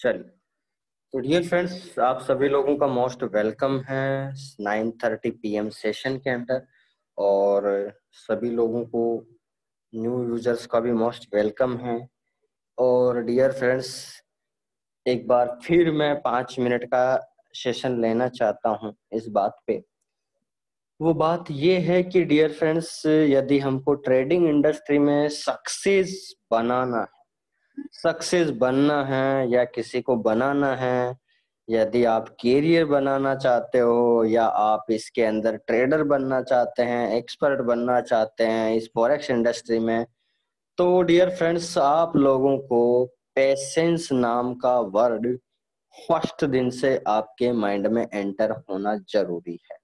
चलिए, तो dear friends, आप सभी लोगों का मोस्ट वेलकम है 9:30 PM सेशन के अंदर। और सभी लोगों को, न्यू यूजर्स का भी मोस्ट वेलकम है। और डियर फ्रेंड्स, एक बार फिर मैं 5 मिनट का सेशन लेना चाहता हूं इस बात पे। वो बात ये है कि डियर फ्रेंड्स, यदि हमको ट्रेडिंग इंडस्ट्री में सक्सेस बनना है या किसी को बनाना है, यदि आप कैरियर बनाना चाहते हो या आप इसके अंदर ट्रेडर बनना चाहते हैं, एक्सपर्ट बनना चाहते हैं इस फॉरेक्स इंडस्ट्री में, तो डियर फ्रेंड्स, आप लोगों को पेशेंस नाम का वर्ड फर्स्ट दिन से आपके माइंड में एंटर होना जरूरी है।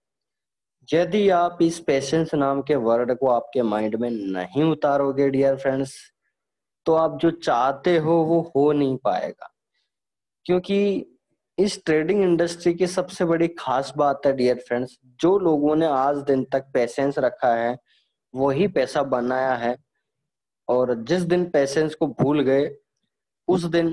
यदि आप इस पेशेंस नाम के वर्ड को आपके माइंड में नहीं उतारोगे डियर फ्रेंड्स, तो आप जो चाहते हो वो हो नहीं पाएगा। क्योंकि इस ट्रेडिंग इंडस्ट्री की सबसे बड़ी खास बात है डियर फ्रेंड्स, जो लोगों ने आज दिन तक पेशेंस रखा है वही पैसा बनाया है। और जिस दिन पेशेंस को भूल गए उस दिन,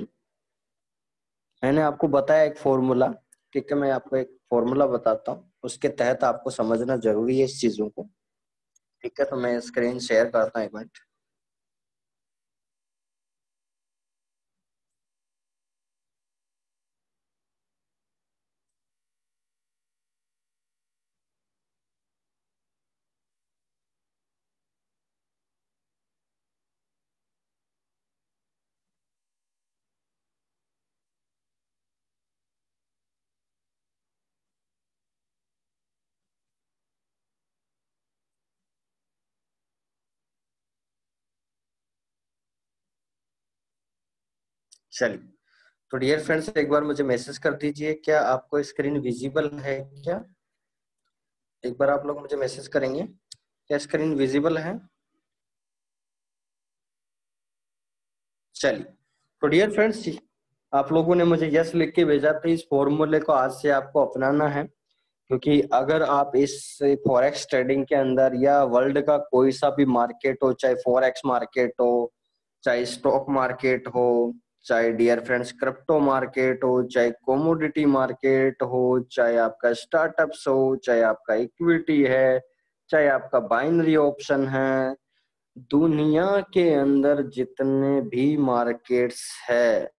मैंने आपको बताया एक फॉर्मूला, ठीक है, मैं आपको एक फॉर्मूला बताता हूँ, उसके तहत आपको समझना जरूरी है इस चीजों को। ठीक है, तो मैं स्क्रीन शेयर करता हूँ, एक मिनट। चलिए, तो डियर फ्रेंड्स, एक बार मुझे मैसेज कर दीजिए, क्या आपको स्क्रीन विजिबल है क्या? एक बार आप लोग मुझे मैसेज करेंगे, क्या स्क्रीन विजिबल है? चलिए, तो डियर फ्रेंड्स, आप लोगों ने मुझे यस लिख के भेजा, तो इस फॉर्मूले को आज से आपको अपनाना है। क्योंकि अगर आप इस फॉरेक्स ट्रेडिंग के अंदर या वर्ल्ड का कोई सा भी मार्केट हो, चाहे फॉरेक्स मार्केट हो, चाहे स्टॉक मार्केट हो, चाहे डियर फ्रेंड्स क्रिप्टो मार्केट हो, चाहे कमोडिटी मार्केट हो, चाहे आपका स्टार्टअप्स हो, चाहे आपका इक्विटी है, चाहे आपका बाइनरी ऑप्शन है, दुनिया के अंदर जितने भी मार्केट्स है,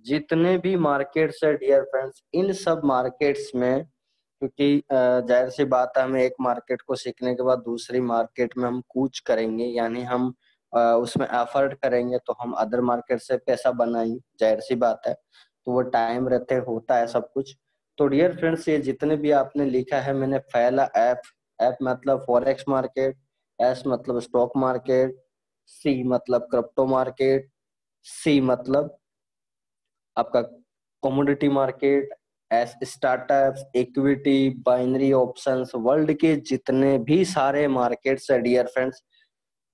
डियर फ्रेंड्स, इन सब मार्केट्स में, क्योंकि जाहिर सी बात है, हमें एक मार्केट को सीखने के बाद दूसरी मार्केट में हम कूच करेंगे, यानी हम उसमें एफर्ट करेंगे, तो हम अदर मार्केट से पैसा बनाएंगे, जाहिर सी बात है। तो वो टाइम रहते होता है सब कुछ। तो डियर फ्रेंड्स, ये जितने भी आपने लिखा है, मैंने पहला एफ मतलब फॉरेक्स मार्केट, एस मतलब स्टॉक मार्केट, सी मतलब क्रिप्टो मार्केट, सी मतलब आपका commodity market, S startups, equity, binary options, world के जितने भी सारे मार्केट्स है डियर फ्रेंड्स,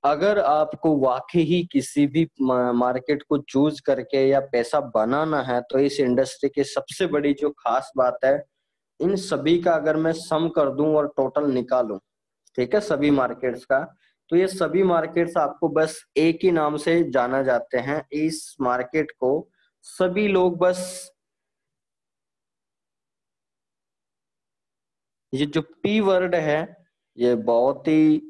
अगर आपको वाकई ही किसी भी मार्केट को चूज करके या पैसा बनाना है, तो इस इंडस्ट्री की सबसे बड़ी जो खास बात है, इन सभी का अगर मैं सम कर दूं और टोटल निकालूं, ठीक है, सभी मार्केट्स का, तो ये सभी मार्केट्स आपको बस एक ही नाम से जाना जाते हैं। इस मार्केट को सभी लोग बस, ये जो पी वर्ड है, ये बहुत ही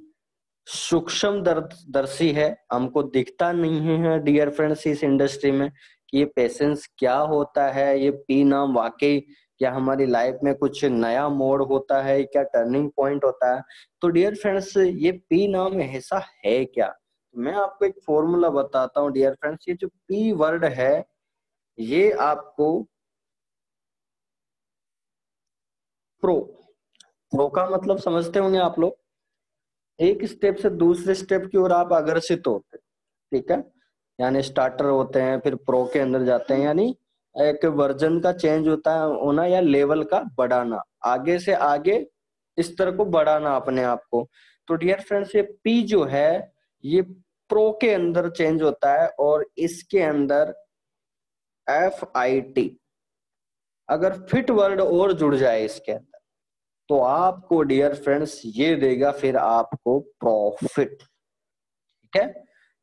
सूक्ष्म दर्शी है, हमको दिखता नहीं है डियर फ्रेंड्स इस इंडस्ट्री में कि ये पेशेंस क्या होता है। ये पी नाम वाकई क्या हमारी लाइफ में कुछ नया मोड़ होता है, क्या टर्निंग पॉइंट होता है? तो डियर फ्रेंड्स, ये पी नाम ऐसा है क्या? मैं आपको एक फॉर्मूला बताता हूँ डियर फ्रेंड्स। ये जो पी वर्ड है, ये आपको प्रो प्रो का मतलब समझते होंगे आप लोग, एक स्टेप से दूसरे स्टेप की ओर आप अग्रसित होते, ठीक है, यानी स्टार्टर होते हैं, फिर प्रो के अंदर जाते हैं, यानी एक वर्जन का चेंज होता है होना, या लेवल का बढ़ाना, आगे से आगे इस तरह को बढ़ाना अपने आप को। तो डियर फ्रेंड्स, ये पी जो है, ये प्रो के अंदर चेंज होता है, और इसके अंदर FIT, अगर फिट वर्ड और जुड़ जाए इसके अंदर, तो आपको डियर फ्रेंड्स ये देगा फिर आपको प्रॉफिट, ठीक है।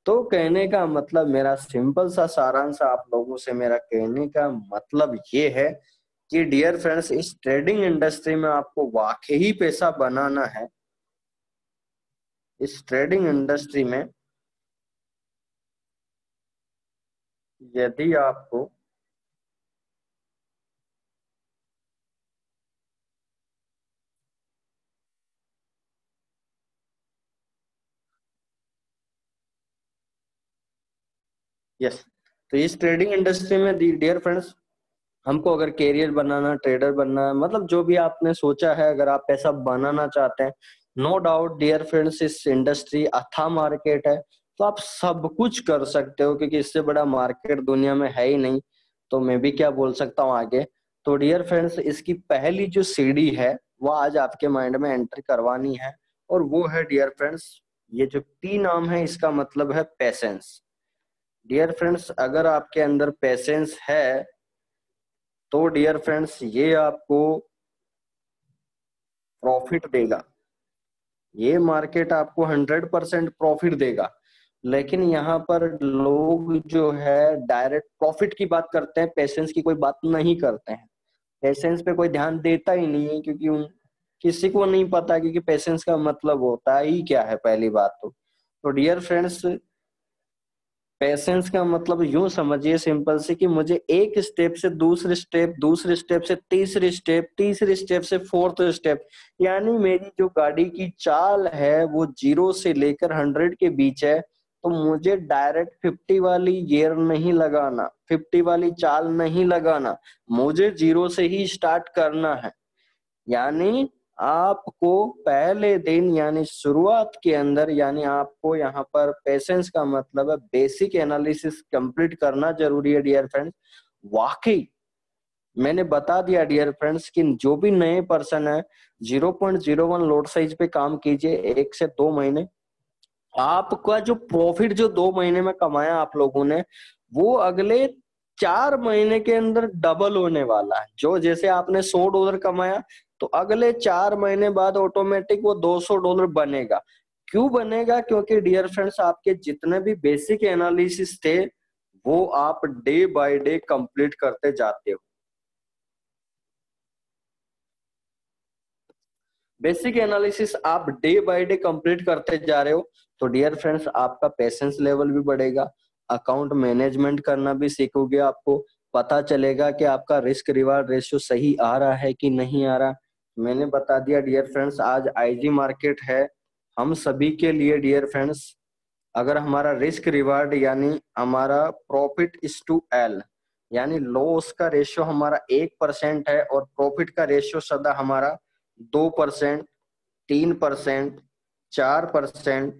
तो कहने का मतलब, मेरा सिंपल सा सारांश आप लोगों से मेरा कहने का मतलब ये है कि डियर फ्रेंड्स, इस ट्रेडिंग इंडस्ट्री में आपको वाकई पैसा बनाना है। इस ट्रेडिंग इंडस्ट्री में यदि आपको यस, तो इस ट्रेडिंग इंडस्ट्री में डियर फ्रेंड्स, हमको अगर कैरियर बनाना, ट्रेडर बनना है, मतलब जो भी आपने सोचा है, अगर आप पैसा बनाना चाहते हैं, नो डाउट डियर फ्रेंड्स, इस इंडस्ट्री अथा मार्केट है, तो आप सब कुछ कर सकते हो, क्योंकि इससे बड़ा मार्केट दुनिया में है ही नहीं। तो मैं भी क्या बोल सकता हूँ आगे। तो डियर फ्रेंड्स, इसकी पहली जो सीढ़ी है वो आज आपके माइंड में एंटर करवानी है, और वो है डियर फ्रेंड्स, ये जो पी नाम है इसका मतलब है पेशेंस। डियर फ्रेंड्स, अगर आपके अंदर पेशेंस है तो डियर फ्रेंड्स ये आपको प्रॉफिट देगा। ये मार्केट आपको 100% प्रॉफिट देगा। लेकिन यहाँ पर लोग जो है डायरेक्ट प्रॉफिट की बात करते हैं, पेशेंस की कोई बात नहीं करते हैं। पेशेंस पे कोई ध्यान देता ही नहीं है, क्योंकि किसी को नहीं पता, क्योंकि पेशेंस का मतलब होता ही क्या है पहली बात तो डियर फ्रेंड्स, पेशेंस का मतलब यूं समझिए सिंपल से, कि मुझे एक स्टेप से दूसरे स्टेप, दूसरे स्टेप से तीसरी स्टेप, तीसरी स्टेप से फोर्थ स्टेप, यानी मेरी जो गाड़ी की चाल है वो 0 से लेकर 100 के बीच है। तो मुझे डायरेक्ट 50 वाली गियर नहीं लगाना, 50 वाली चाल नहीं लगाना, मुझे 0 से ही स्टार्ट करना है। यानी आपको पहले दिन, यानी शुरुआत के अंदर, यानी आपको यहाँ पर पेशेंस का मतलब है बेसिक एनालिसिस कंप्लीट करना जरूरी है डियर फ्रेंड्स। वाकई मैंने बता दिया डियर फ्रेंड्स कि जो भी नए पर्सन है, 0.01 लोड साइज पे काम कीजिए 1 से 2 महीने। आपका जो प्रॉफिट जो 2 महीने में कमाया आप लोगों ने, वो अगले 4 महीने के अंदर डबल होने वाला है। जो जैसे आपने $100 कमाया, तो अगले 4 महीने बाद ऑटोमेटिक वो $200 बनेगा। क्यों बनेगा? क्योंकि डियर फ्रेंड्स, आपके जितने भी बेसिक एनालिसिस थे वो आप डे बाय डे कंप्लीट करते जाते हो। बेसिक एनालिसिस आप डे बाय डे कंप्लीट करते जा रहे हो, तो डियर फ्रेंड्स आपका पेशेंस लेवल भी बढ़ेगा, अकाउंट मैनेजमेंट करना भी सीखोगे, आपको पता चलेगा कि आपका रिस्क रिवार्ड रेशियो सही आ रहा है कि नहीं आ रहा। मैंने बता दिया डियर फ्रेंड्स, आज आईजी मार्केट है हम सभी के लिए डियर फ्रेंड्स। अगर हमारा रिस्क रिवार्ड, यानी हमारा प्रॉफिट इज टू एल, यानी लॉस का रेशियो हमारा 1% है, और प्रॉफिट का रेशियो सदा हमारा 2%, 3%, 4%,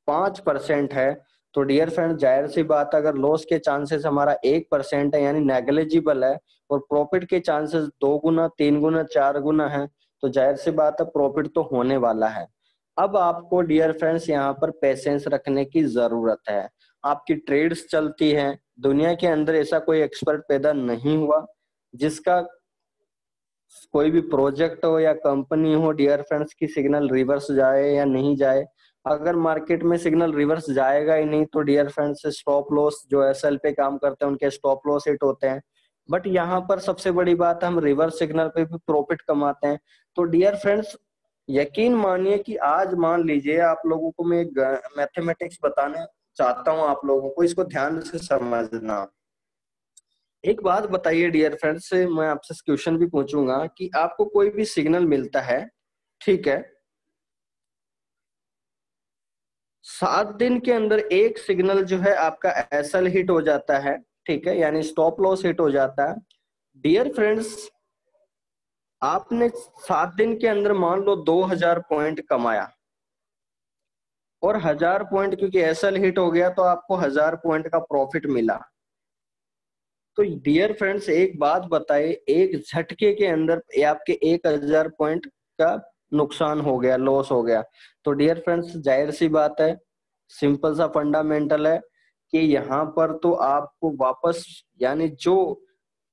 5% है। तो डियर फ्रेंड, जाहिर सी बात, अगर लॉस के चांसेस हमारा 1% है, यानी नेग्लिजिबल है, और प्रॉफिट के चांसेस 2 गुना, 3 गुना, 4 गुना है, तो जाहिर सी बात है प्रॉफिट तो होने वाला है। अब आपको डियर फ्रेंड्स यहाँ पर पेशेंस रखने की जरूरत है। आपकी ट्रेड्स चलती हैं, दुनिया के अंदर ऐसा कोई एक्सपर्ट पैदा नहीं हुआ जिसका कोई भी प्रोजेक्ट हो या कंपनी हो डियर फ्रेंड्स की सिग्नल रिवर्स जाए या नहीं जाए। अगर मार्केट में सिग्नल रिवर्स जाएगा ही नहीं, तो डियर फ्रेंड्स स्टॉप लॉस, जो एसएल पे काम करते हैं उनके स्टॉप लॉस हिट होते हैं। बट यहाँ पर सबसे बड़ी बात है, हम रिवर्स सिग्नल पे भी प्रॉफिट कमाते हैं। तो डियर फ्रेंड्स, यकीन मानिए कि आज मान लीजिए आप लोगों को मैं एक मैथमेटिक्स बताने चाहता हूँ, आप लोगों को इसको ध्यान से समझना। एक बात बताइए डियर फ्रेंड्स, मैं आपसे क्वेश्चन भी पूछूंगा कि आपको कोई भी सिग्नल मिलता है, ठीक है, 7 दिन के अंदर एक सिग्नल जो है आपका एसएल हिट हो जाता है, ठीक है, यानी स्टॉप लॉस हिट हो जाता है। डियर फ्रेंड्स, आपने 7 दिन के अंदर मान लो 2000 पॉइंट कमाया, और 1000 पॉइंट क्योंकि एसएल हिट हो गया तो आपको 1000 पॉइंट का प्रॉफिट मिला। तो डियर फ्रेंड्स, एक बात बताइए, एक झटके के अंदर ये आपके 1000 पॉइंट का नुकसान हो गया, लॉस हो गया। तो डियर फ्रेंड्स, जाहिर सी बात है, सिंपल सा फंडामेंटल है कि यहाँ पर तो आपको वापस, यानी जो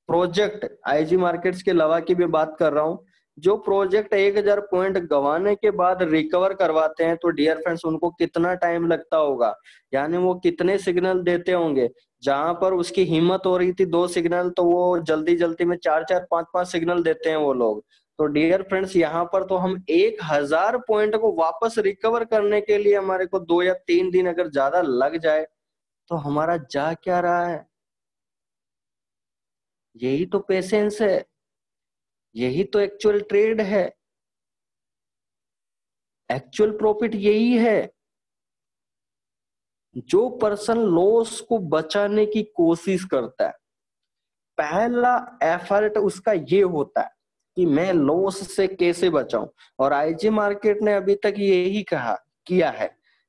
प्रोजेक्ट आईजी मार्केट्स के अलावा की भी बात कर रहा हूँ, जो प्रोजेक्ट 1000 पॉइंट गंवाने के बाद रिकवर करवाते हैं, तो डियर फ्रेंड्स उनको कितना टाइम लगता होगा, यानी वो कितने सिग्नल देते होंगे। जहां पर उसकी हिम्मत हो रही थी 2 सिग्नल, तो वो जल्दी जल्दी में 4 4 5 5 सिग्नल देते हैं वो लोग। तो डियर फ्रेंड्स यहाँ पर तो हम 1000 पॉइंट को वापस रिकवर करने के लिए हमारे को 2 या 3 दिन अगर ज्यादा लग जाए, तो हमारा जा क्या रहा है? यही तो पेशेंस है, यही तो एक्चुअल ट्रेड है, एक्चुअल प्रॉफिट यही है। जो पर्सन लॉस को बचाने की कोशिश करता है, पहला एफर्ट उसका ये होता है कि मैं लॉस से कैसे बचाऊं। और आईजी मार्केट ने अभी तक यही कहा किया है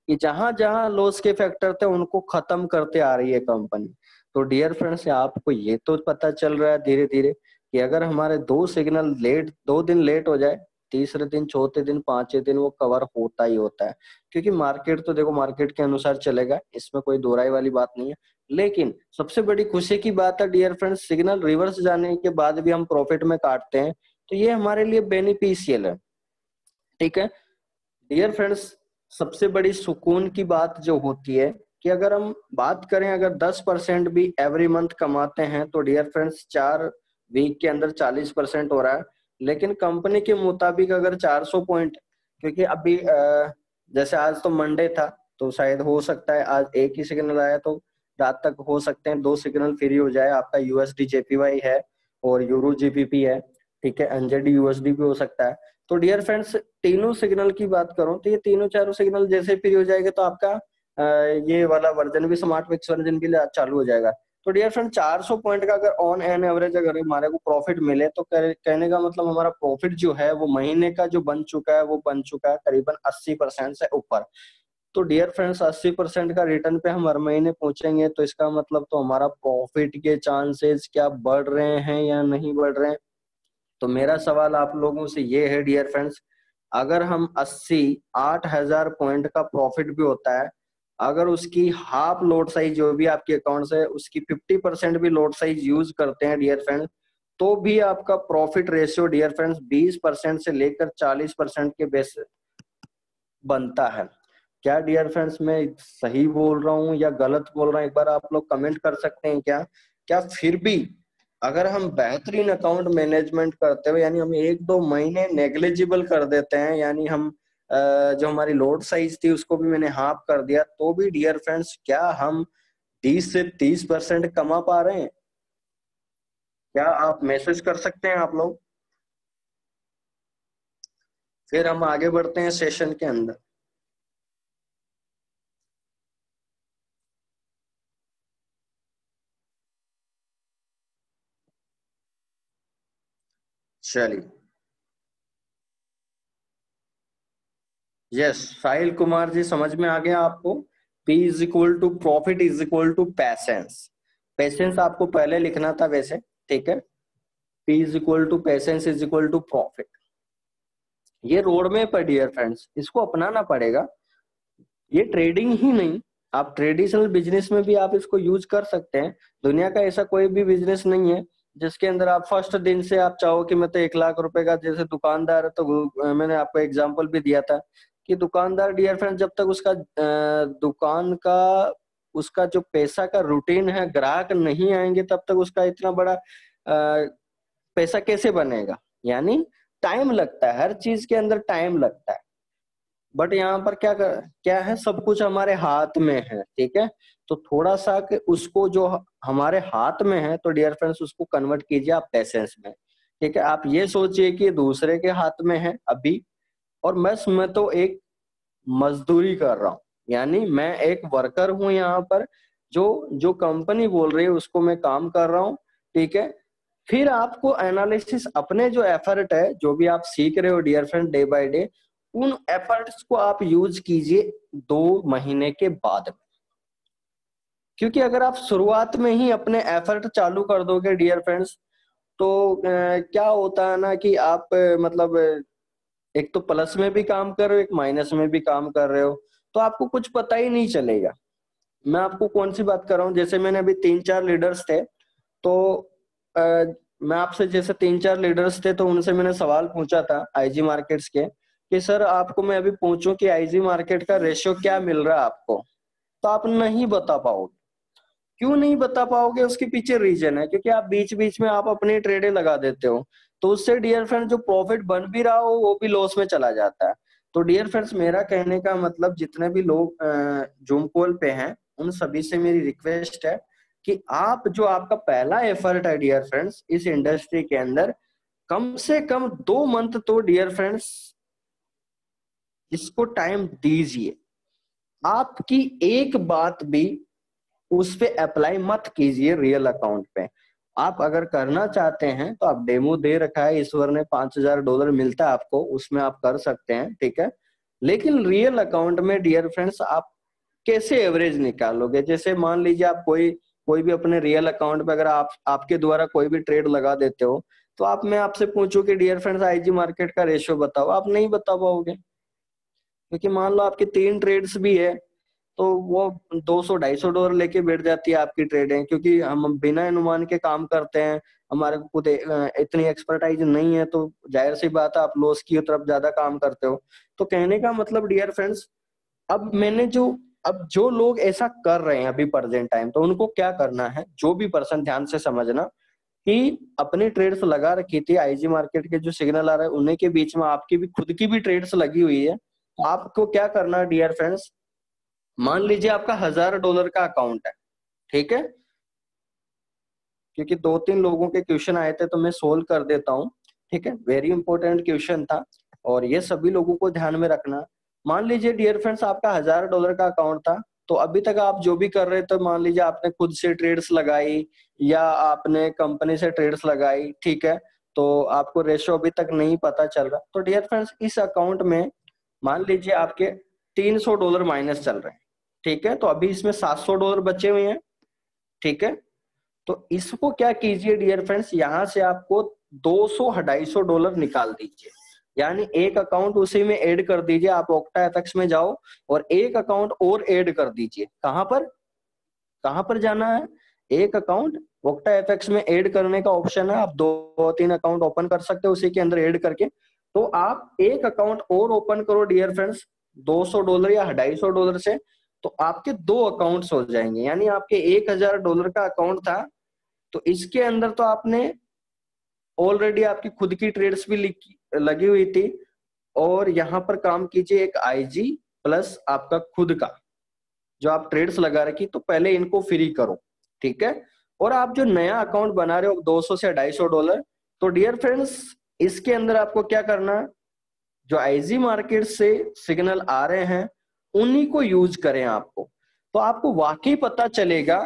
कि जहां जहां लॉस के फैक्टर थे उनको खत्म करते आ रही है कंपनी। तो डियर फ्रेंड्स, आपको ये तो पता चल रहा है धीरे धीरे कि अगर हमारे 2 सिग्नल लेट, 2 दिन लेट हो जाए, तीसरे दिन, चौथे दिन, पांचवें दिन वो कवर होता ही होता है। क्योंकि मार्केट तो देखो मार्केट के अनुसार चलेगा, इसमें कोई दो राय वाली बात नहीं है। लेकिन सबसे बड़ी खुशी की बात है डियर फ्रेंड्स, सिग्नल रिवर्स जाने के बाद भी हम प्रॉफिट में काटते हैं, तो ये हमारे लिए बेनिफिशियल है। ठीक है डियर फ्रेंड्स, सबसे बड़ी सुकून की बात जो होती है कि अगर हम बात करें, अगर 10% भी एवरी मंथ कमाते हैं, तो डियर फ्रेंड्स 4 वीक के अंदर 40% हो रहा है। लेकिन कंपनी के मुताबिक अगर 400 पॉइंट, क्योंकि अभी जैसे आज तो मंडे था, तो शायद हो सकता है आज एक ही सिग्नल आया, तो रात तक हो सकते हैं 2 सिग्नल फ्री हो जाए। आपका यूएसडी जेपीवाई है और यूरो जीपीपी है, ठीक है, एनजेडी यूएसडी भी हो सकता है। तो डियर फ्रेंड्स, तीनों सिग्नल की बात करूं तो ये तीनों चारों सिग्नल जैसे फ्री हो जाएगा, तो आपका ये वाला वर्जन भी, स्मार्ट फिक्स वर्जन भी चालू हो जाएगा। तो डियर फ्रेंड, 400 पॉइंट का अगर ऑन एन एवरेज अगर हमारे को प्रॉफिट मिले, तो कहने का मतलब हमारा प्रॉफिट जो है वो महीने का जो बन चुका है, वो बन चुका है करीबन 80% से ऊपर। तो डियर फ्रेंड्स, 80% का रिटर्न पे हम हर महीने पहुंचेंगे, तो इसका मतलब तो हमारा प्रॉफिट के चांसेस क्या बढ़ रहे हैं या नहीं बढ़ रहे हैं? तो मेरा सवाल आप लोगों से ये है डियर फ्रेंड्स, अगर हम 80-8 हजार पॉइंट का प्रॉफिट भी होता है, अगर उसकी हाफ लोड साइज जो भी आपके अकाउंट से उसकी 50% भी लोड साइज यूज करते हैं डियर फ्रेंड्स, तो भी आपका प्रॉफिट रेशियो डियर फ्रेंड्स 20% से लेकर 40% के बेस बनता है। क्या डियर फ्रेंड्स मैं सही बोल रहा हूँ या गलत बोल रहा हूँ? एक बार आप लोग कमेंट कर सकते हैं क्या? क्या फिर भी अगर हम बेहतरीन अकाउंट मैनेजमेंट करते हुए, यानी हम 1-2 महीने नेग्लिजिबल कर देते हैं, यानी हम जो हमारी लोड साइज थी उसको भी मैंने हाफ कर दिया, तो भी डियर फ्रेंड्स क्या हम 20 से 30% कमा पा रहे हैं? क्या आप मैसेज कर सकते हैं आप लोग? फिर हम आगे बढ़ते हैं सेशन के अंदर। चलिए, यस, साहिल कुमार जी, समझ में आ गया आपको? P is equal to profit is equal to patience. Patience आपको पहले लिखना था वैसे, ठीक है। P is equal to patience is equal to profit. ये रोड मैप है डियर फ्रेंड्स, इसको अपनाना पड़ेगा। ये ट्रेडिंग ही नहीं, आप ट्रेडिशनल बिजनेस में भी आप इसको यूज कर सकते हैं। दुनिया का ऐसा कोई भी बिजनेस नहीं है जिसके अंदर आप फर्स्ट दिन से आप चाहो कि मैं तो 1 लाख रुपए का, जैसे दुकानदार है, तो मैंने आपको एग्जांपल भी दिया था कि दुकानदार डियर फ्रेंड जब तक उसका दुकान का उसका जो पैसा का रूटीन है, ग्राहक नहीं आएंगे तब तक उसका इतना बड़ा पैसा कैसे बनेगा? यानी टाइम लगता है, हर चीज के अंदर टाइम लगता है। बट यहाँ पर क्या है, सब कुछ हमारे हाथ में है, ठीक है। तो थोड़ा सा कि उसको जो हमारे हाथ में है, तो डियर फ्रेंड्स उसको कन्वर्ट कीजिए आप पैसेंस में, ठीक है। आप ये सोचिए कि दूसरे के हाथ में है अभी, और मैं तो एक मजदूरी कर रहा हूँ, यानी मैं एक वर्कर हूँ यहाँ पर, जो जो कंपनी बोल रही है उसको मैं काम कर रहा हूँ, ठीक है। फिर आपको एनालिसिस, अपने जो एफर्ट है, जो भी आप सीख रहे हो dear friend day by day, उन एफर्ट्स को आप यूज कीजिए 2 महीने के बाद। क्योंकि अगर आप शुरुआत में ही अपने एफर्ट चालू कर दोगे डियर फ्रेंड्स, तो क्या होता है ना कि आप मतलब एक तो प्लस में भी काम कर रहे हो, एक माइनस में भी काम कर रहे हो, तो आपको कुछ पता ही नहीं चलेगा। मैं आपको कौन सी बात कर रहा हूँ, जैसे मैंने अभी 3-4 लीडर्स थे, तो मैं आपसे जैसे 3-4 लीडर्स थे तो उनसे मैंने सवाल पूछा था आईजी मार्केट्स के कि सर आपको मैं अभी पूछूं कि आईजी मार्केट का रेशियो क्या मिल रहा है आपको, तो आप नहीं बता पाओगे। क्यों नहीं बता पाओगे? उसके पीछे रीजन है, क्योंकि आप बीच बीच में आप अपनी ट्रेडें लगा देते हो, तो उससे डियर फ्रेंड जो प्रॉफिट बन भी रहा हो वो भी लॉस में चला जाता है। तो डियर फ्रेंड्स मेरा कहने का मतलब जितने भी लोग जूम कॉल पे हैं उन सभी से मेरी रिक्वेस्ट है कि आप जो आपका पहला एफर्ट है डियर फ्रेंड्स इस इंडस्ट्री के अंदर, कम से कम 2 मंथ तो डियर फ्रेंड्स इसको टाइम दीजिए। आपकी एक बात भी उस पे अप्लाई मत कीजिए रियल अकाउंट पे। आप अगर करना चाहते हैं तो आप डेमो दे रखा है ईश्वर ने, $5000 मिलता है आपको, उसमें आप कर सकते हैं, ठीक है। लेकिन रियल अकाउंट में डियर फ्रेंड्स आप कैसे एवरेज निकालोगे? जैसे मान लीजिए आप कोई कोई भी अपने रियल अकाउंट पे अगर आप आपके द्वारा कोई भी ट्रेड लगा देते हो, तो आप मैं आपसे पूछूं कि डियर फ्रेंड्स आईजी मार्केट का रेशियो बताओ, आप नहीं बता पाओगे। क्योंकि मान लो आपके 3 ट्रेड्स भी है तो वो $200-250 लेके बैठ जाती है आपकी ट्रेडें, क्योंकि हम बिना अनुमान के काम करते हैं, हमारे को खुद इतनी एक्सपर्टाइज नहीं है, तो जाहिर सी बात है आप लॉस की तरफ ज्यादा काम करते हो। तो कहने का मतलब डियर फ्रेंड्स, अब जो लोग ऐसा कर रहे हैं अभी प्रेजेंट टाइम, तो उनको क्या करना है, जो भी पर्सन ध्यान से समझना कि अपनी ट्रेड्स लगा रखी थी आईजी मार्केट के जो सिग्नल आ रहे हैं उन्हीं के बीच में आपकी भी खुद की भी ट्रेड्स लगी हुई है। तो आपको क्या करना है डियर फ्रेंड्स, मान लीजिए आपका $1000 का अकाउंट है, ठीक है। क्योंकि 2-3 लोगों के क्वेश्चन आए थे तो मैं सोल्व कर देता हूँ, ठीक है। वेरी इंपॉर्टेंट क्वेश्चन था और ये सभी लोगों को ध्यान में रखना। मान लीजिए डियर फ्रेंड्स आपका $1000 का अकाउंट था, तो अभी तक आप जो भी कर रहे थे, मान लीजिए आपने खुद से ट्रेड्स लगाई या आपने कंपनी से ट्रेड्स लगाई, ठीक है, तो आपको रेशियो अभी तक नहीं पता चल रहा, तो डियर फ्रेंड्स इस अकाउंट में मान लीजिए आपके $300 माइनस चल रहे हैं, ठीक है। तो अभी इसमें $700 बचे हुए हैं, ठीक है। तो इसको क्या कीजिए डियर फ्रेंड्स, यहां से आपको 200-250 निकाल दीजिए, यानी एक अकाउंट उसी में ऐड कर दीजिए। आप ओक्टा एफएक्स में जाओ और एक अकाउंट और ऐड कर दीजिए। कहां पर जाना है? एक अकाउंट ओक्टा एफएक्स में ऐड करने का ऑप्शन है, आप 2-3 अकाउंट ओपन कर सकते हो उसी के अंदर ऐड करके। तो आप एक अकाउंट और ओपन करो डियर फ्रेंड्स $200 या $250 से, तो आपके 2 अकाउंट्स हो जाएंगे, यानी आपके $1000 का अकाउंट था, तो इसके अंदर तो आपने ऑलरेडी आपकी खुद की ट्रेड्स भी लगी हुई थी, और यहाँ पर काम कीजिए एक आईजी प्लस आपका खुद का जो आप ट्रेड्स लगा रखी, तो पहले इनको फ्री करो, ठीक है। और आप जो नया अकाउंट बना रहे हो 200 से $250, तो डियर फ्रेंड्स इसके अंदर आपको क्या करना है, जो आईजी मार्केट से सिग्नल आ रहे हैं उन्हीं को यूज करें आपको। तो आपको वाकई पता चलेगा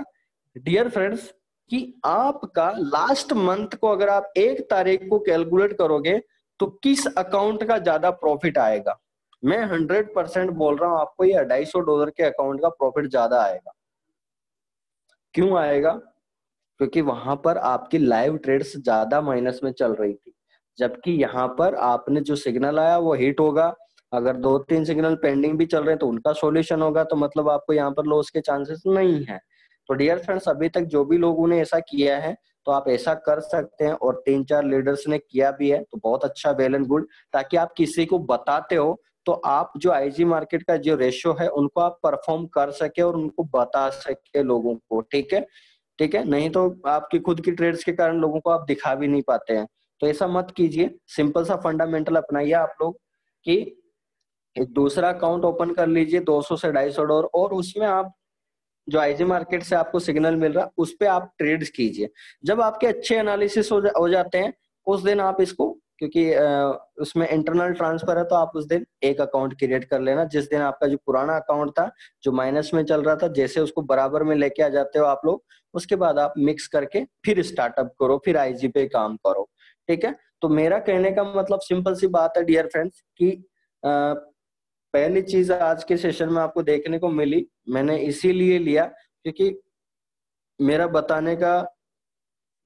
डियर फ्रेंड्स कि आपका लास्ट मंथ को अगर आप 1 तारीख को कैलकुलेट करोगे तो किस अकाउंट का ज्यादा प्रॉफिट आएगा। मैं 100% बोल रहा हूं आपको, ये $250 के अकाउंट का प्रॉफिट ज्यादा आएगा। क्यों आएगा? क्योंकि वहां पर आपकी लाइव ट्रेड्स ज्यादा माइनस में चल रही थी, जबकि यहाँ पर आपने जो सिग्नल आया वो हिट होगा। अगर 2-3 सिग्नल पेंडिंग भी चल रहे हैं तो उनका सॉल्यूशन होगा, तो मतलब आपको यहाँ पर लॉस के चांसेस नहीं है। तो डियर फ्रेंड्स अभी तक जो भी लोगों ने ऐसा किया है तो आप ऐसा कर सकते हैं, और 3-4 लीडर्स ने किया भी है, तो बहुत अच्छा, वेल एंड गुड। ताकि आप किसी को बताते हो तो आप जो आईजी मार्केट का जो रेशियो है उनको आप परफॉर्म कर सके और उनको बता सके लोगों को, ठीक है। ठीक है, नहीं तो आपकी खुद की ट्रेड्स के कारण लोगों को आप दिखा भी नहीं पाते हैं। तो ऐसा मत कीजिए, सिंपल सा फंडामेंटल अपनाइए आप लोग कि एक दूसरा अकाउंट ओपन कर लीजिए 200 से $250, और उसमें आप जो आईजी मार्केट से आपको सिग्नल मिल रहा है उस पे आप ट्रेड्स कीजिए। जब आपके अच्छे एनालिसिस हो जाते हैं उस दिन आप इसको, क्योंकि उसमें इंटरनल ट्रांसफर है, तो आप उस दिन एक अकाउंट क्रिएट कर लेना। जिस दिन आपका जो पुराना अकाउंट था जो माइनस में चल रहा था, जैसे उसको बराबर में लेके आ जाते हो आप लोग, उसके बाद आप मिक्स करके फिर स्टार्टअप करो, फिर आईजी पे काम करो, ठीक है। तो मेरा कहने का मतलब सिंपल सी बात है डियर फ्रेंड्स कि पहली चीज आज के सेशन में आपको देखने को मिली, मैंने इसीलिए लिया क्योंकि मेरा बताने का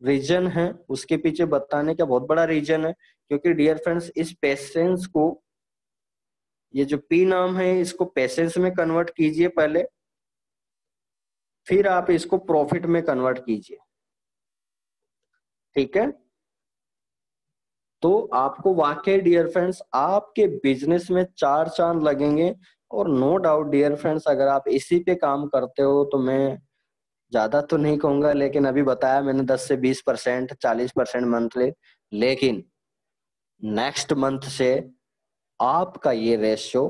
रीजन है, उसके पीछे बताने का बहुत बड़ा रीजन है। क्योंकि डियर फ्रेंड्स इस पेशेंस को, ये जो पी नाम है इसको पेशेंस में कन्वर्ट कीजिए पहले, फिर आप इसको प्रॉफिट में कन्वर्ट कीजिए, ठीक है। तो आपको वाकई डियर फ्रेंड्स आपके बिजनेस में चार चांद लगेंगे। और नो डाउट डियर फ्रेंड्स, अगर आप इसी पे काम करते हो तो मैं ज्यादा तो नहीं कहूंगा, लेकिन अभी बताया मैंने 10 से 20%, 40% मंथली, लेकिन नेक्स्ट मंथ से आपका ये रेशियो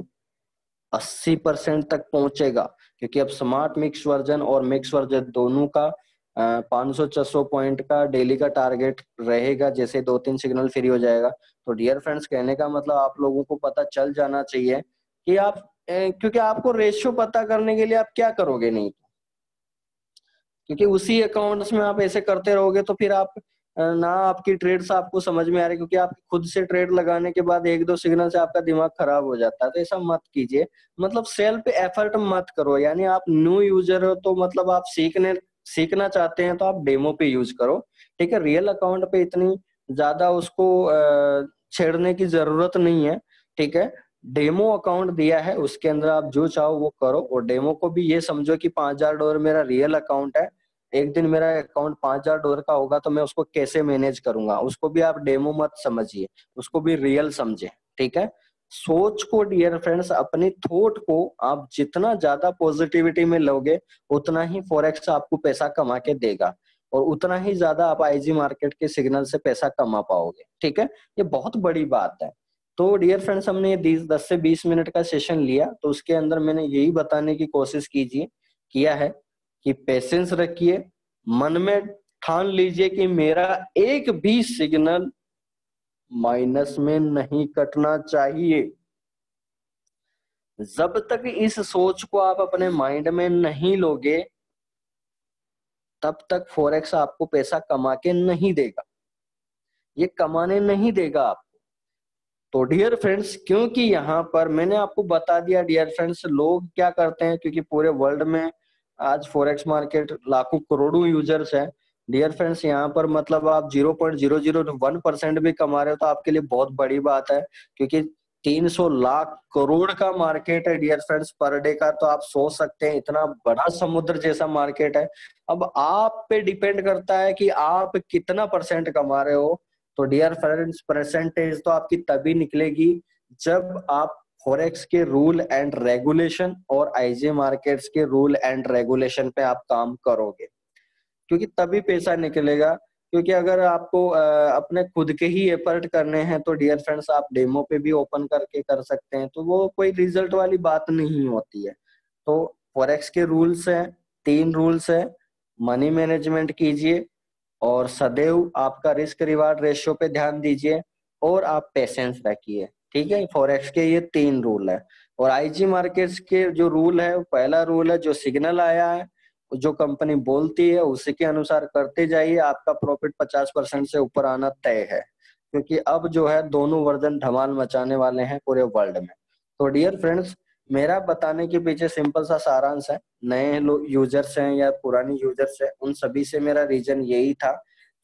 80% तक पहुंचेगा। क्योंकि अब स्मार्ट मिक्स वर्जन और मिक्स वर्जन दोनों का 500-600 पॉइंट का डेली का टारगेट रहेगा, जैसे 2-3 सिग्नल फ्री हो जाएगा। तो डियर फ्रेंड्स, कहने का मतलब आप लोगों को पता चल जाना चाहिए कि आप क्योंकि आपको रेशियो पता करने के लिए आप क्या करोगे नहीं, क्योंकि उसी अकाउंट्स में आप ऐसे करते रहोगे तो फिर आप ना आपकी ट्रेड्स आपको समझ में आ रही, क्योंकि आप खुद से ट्रेड लगाने के बाद 1-2 सिग्नल से आपका दिमाग खराब हो जाता है। तो ऐसा मत कीजिए, मतलब सेल्फ एफर्ट मत करो। यानी आप न्यू यूजर हो तो मतलब आप सीखना चाहते हैं तो आप डेमो पे यूज करो, ठीक है। रियल अकाउंट पे इतनी ज्यादा उसको छेड़ने की जरूरत नहीं है, ठीक है। डेमो अकाउंट दिया है, उसके अंदर आप जो चाहो वो करो। और डेमो को भी ये समझो कि $5000 मेरा रियल अकाउंट है, एक दिन मेरा अकाउंट $5000 का होगा तो मैं उसको कैसे मैनेज करूंगा, उसको भी आप डेमो मत समझिए, उसको भी रियल समझे, ठीक है। सोच को डियर फ्रेंड्स, अपनी थॉट को आप जितना ज्यादा पॉजिटिविटी में लोगे, उतना ही फॉरेक्स आपको पैसा कमा के देगा, और उतना ही ज्यादा आप आईजी मार्केट के सिग्नल से पैसा कमा पाओगे, ठीक है। ये बहुत बड़ी बात है। तो डियर फ्रेंड्स, हमने ये 10 से 20 मिनट का सेशन लिया, तो उसके अंदर मैंने यही बताने की कोशिश किया है कि पेशेंस रखिए, मन में ठान लीजिए कि मेरा एक भी सिग्नल माइनस में नहीं कटना चाहिए। जब तक इस सोच को आप अपने माइंड में नहीं लोगे, तब तक फॉरेक्स आपको पैसा कमा के नहीं देगा, ये कमाने नहीं देगा आपको। तो डियर फ्रेंड्स, क्योंकि यहाँ पर मैंने आपको बता दिया डियर फ्रेंड्स, लोग क्या करते हैं, क्योंकि पूरे वर्ल्ड में आज फॉरेक्स मार्केट लाखों करोड़ों यूजर्स हैं डियर फ्रेंड्स, यहाँ पर मतलब आप 0.001% भी कमा रहे हो तो आपके लिए बहुत बड़ी बात है। क्योंकि 300 लाख करोड़ का मार्केट है डियर फ्रेंड्स पर डे का, तो आप सोच सकते हैं इतना बड़ा समुद्र जैसा मार्केट है। अब आप पे डिपेंड करता है कि आप कितना परसेंट कमा रहे हो। तो डियर फ्रेंड्स, परसेंटेज तो आपकी तभी निकलेगी जब आप फॉरेक्स के रूल एंड रेगुलेशन और आईजे मार्केट्स के रूल एंड रेगुलेशन पे आप काम करोगे, क्योंकि तभी पैसा निकलेगा। क्योंकि अगर आपको अपने खुद के ही एफर्ट करने हैं तो डियर फ्रेंड्स, आप डेमो पे भी ओपन करके कर सकते हैं, तो वो कोई रिजल्ट वाली बात नहीं होती है। तो फॉरेक्स के रूल्स हैं, 3 रूल्स है। मनी मैनेजमेंट कीजिए, और सदैव आपका रिस्क रिवार्ड रेशियो पे ध्यान दीजिए, और आप पेशेंस रखिए, ठीक है। फॉरेक्स के ये 3 रूल है। और आईजी मार्केट्स के जो रूल है, पहला रूल है, जो सिग्नल आया है, जो कंपनी बोलती है उसी के अनुसार करते जाइए, आपका प्रॉफिट 50% से ऊपर आना तय है। क्योंकि अब जो है दोनों वर्जन धमाल मचाने वाले हैं पूरे वर्ल्ड में। तो डियर फ्रेंड्स, मेरा बताने के पीछे सिंपल सा सारांश है, नए लोग यूजर्स हैं या पुरानी यूजर्स हैं, उन सभी से मेरा रीजन यही था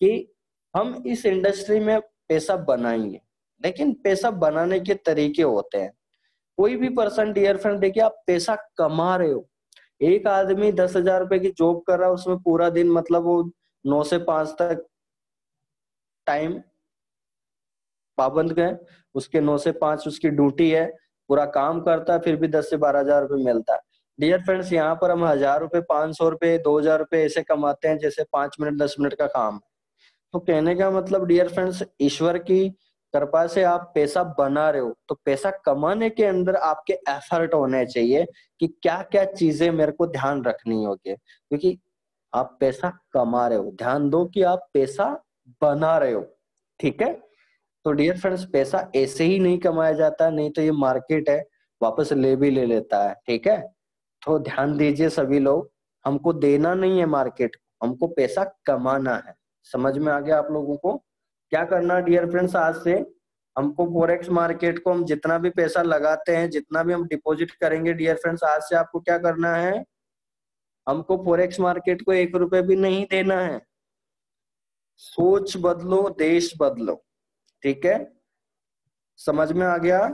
कि हम इस इंडस्ट्री में पैसा बनाएंगे, लेकिन पैसा बनाने के तरीके होते हैं। कोई भी पर्सन डियर फ्रेंड, देखिए आप पैसा कमा रहे हो, एक आदमी 10,000 रुपए की जॉब कर रहा है, उसमें पूरा दिन मतलब वो 9 से 5 तक टाइम पाबंद है, उसके 9 से 5 उसकी ड्यूटी है, पूरा काम करता है, फिर भी 10 से 12 हजार रुपए मिलता है। डियर फ्रेंड्स, यहाँ पर हम 1,000 रुपए, 500 रुपए, 2,000 रुपए ऐसे कमाते हैं जैसे 5 मिनट 10 मिनट का काम है। तो कहने का मतलब डियर फ्रेंड्स, ईश्वर की कृपा से आप पैसा बना रहे हो, तो पैसा कमाने के अंदर आपके एफर्ट होने चाहिए कि क्या क्या चीजें मेरे को ध्यान रखनी होगी। क्योंकि आप पैसा कमा रहे हो, ध्यान दो कि आप पैसा बना रहे हो, ठीक है। तो डियर फ्रेंड्स, पैसा ऐसे ही नहीं कमाया जाता, नहीं तो ये मार्केट है, वापस ले भी ले लेता है, ठीक है। तो ध्यान दीजिए सभी लोग, हमको देना नहीं है मार्केट को, हमको पैसा कमाना है। समझ में आ गया आप लोगों को क्या करना डियर फ्रेंड्स? आज से हमको फॉरेक्स मार्केट को हम जितना भी पैसा लगाते हैं, जितना भी हम डिपॉजिट करेंगे डियर फ्रेंड्स, आज से आपको क्या करना है, हमको फॉरेक्स मार्केट को 1 रुपए भी नहीं देना है। सोच बदलो, देश बदलो, ठीक है। समझ में आ गया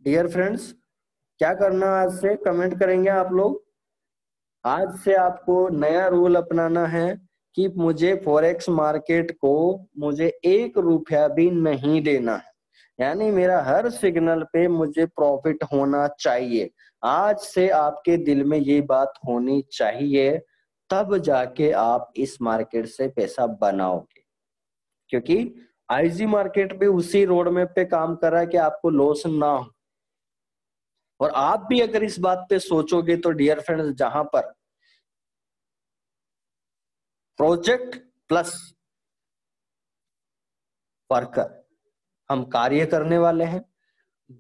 डियर फ्रेंड्स? क्या करना आज से कमेंट करेंगे आप लोग। आज से आपको नया रूल अपनाना है कि मुझे फॉरेक्स मार्केट को मुझे 1 रुपया भी नहीं देना है, यानी मेरा हर सिग्नल पे मुझे प्रॉफिट होना चाहिए। आज से आपके दिल में ये बात होनी चाहिए, तब जाके आप इस मार्केट से पैसा बनाओगे। क्योंकि आईजी मार्केट भी उसी रोड मैप पे काम कर रहा है कि आपको लॉस ना हो। और आप भी अगर इस बात पे सोचोगे तो डियर फ्रेंड्स, जहां पर प्रोजेक्ट प्लस वर्कर हम कार्य करने वाले हैं,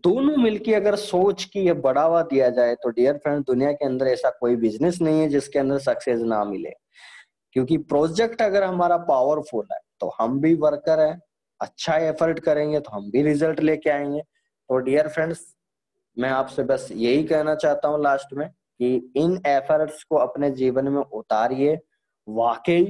दोनों मिलके अगर सोच की ये बढ़ावा दिया जाए तो डियर फ्रेंड, दुनिया के अंदर ऐसा कोई बिजनेस नहीं है जिसके अंदर सक्सेस ना मिले। क्योंकि प्रोजेक्ट अगर हमारा पावरफुल है तो हम भी वर्कर है, अच्छा एफर्ट करेंगे तो हम भी रिजल्ट लेके आएंगे। तो डियर फ्रेंड्स, मैं आपसे बस यही कहना चाहता हूँ लास्ट में कि इन एफर्ट्स को अपने जीवन में उतारिए। वाकई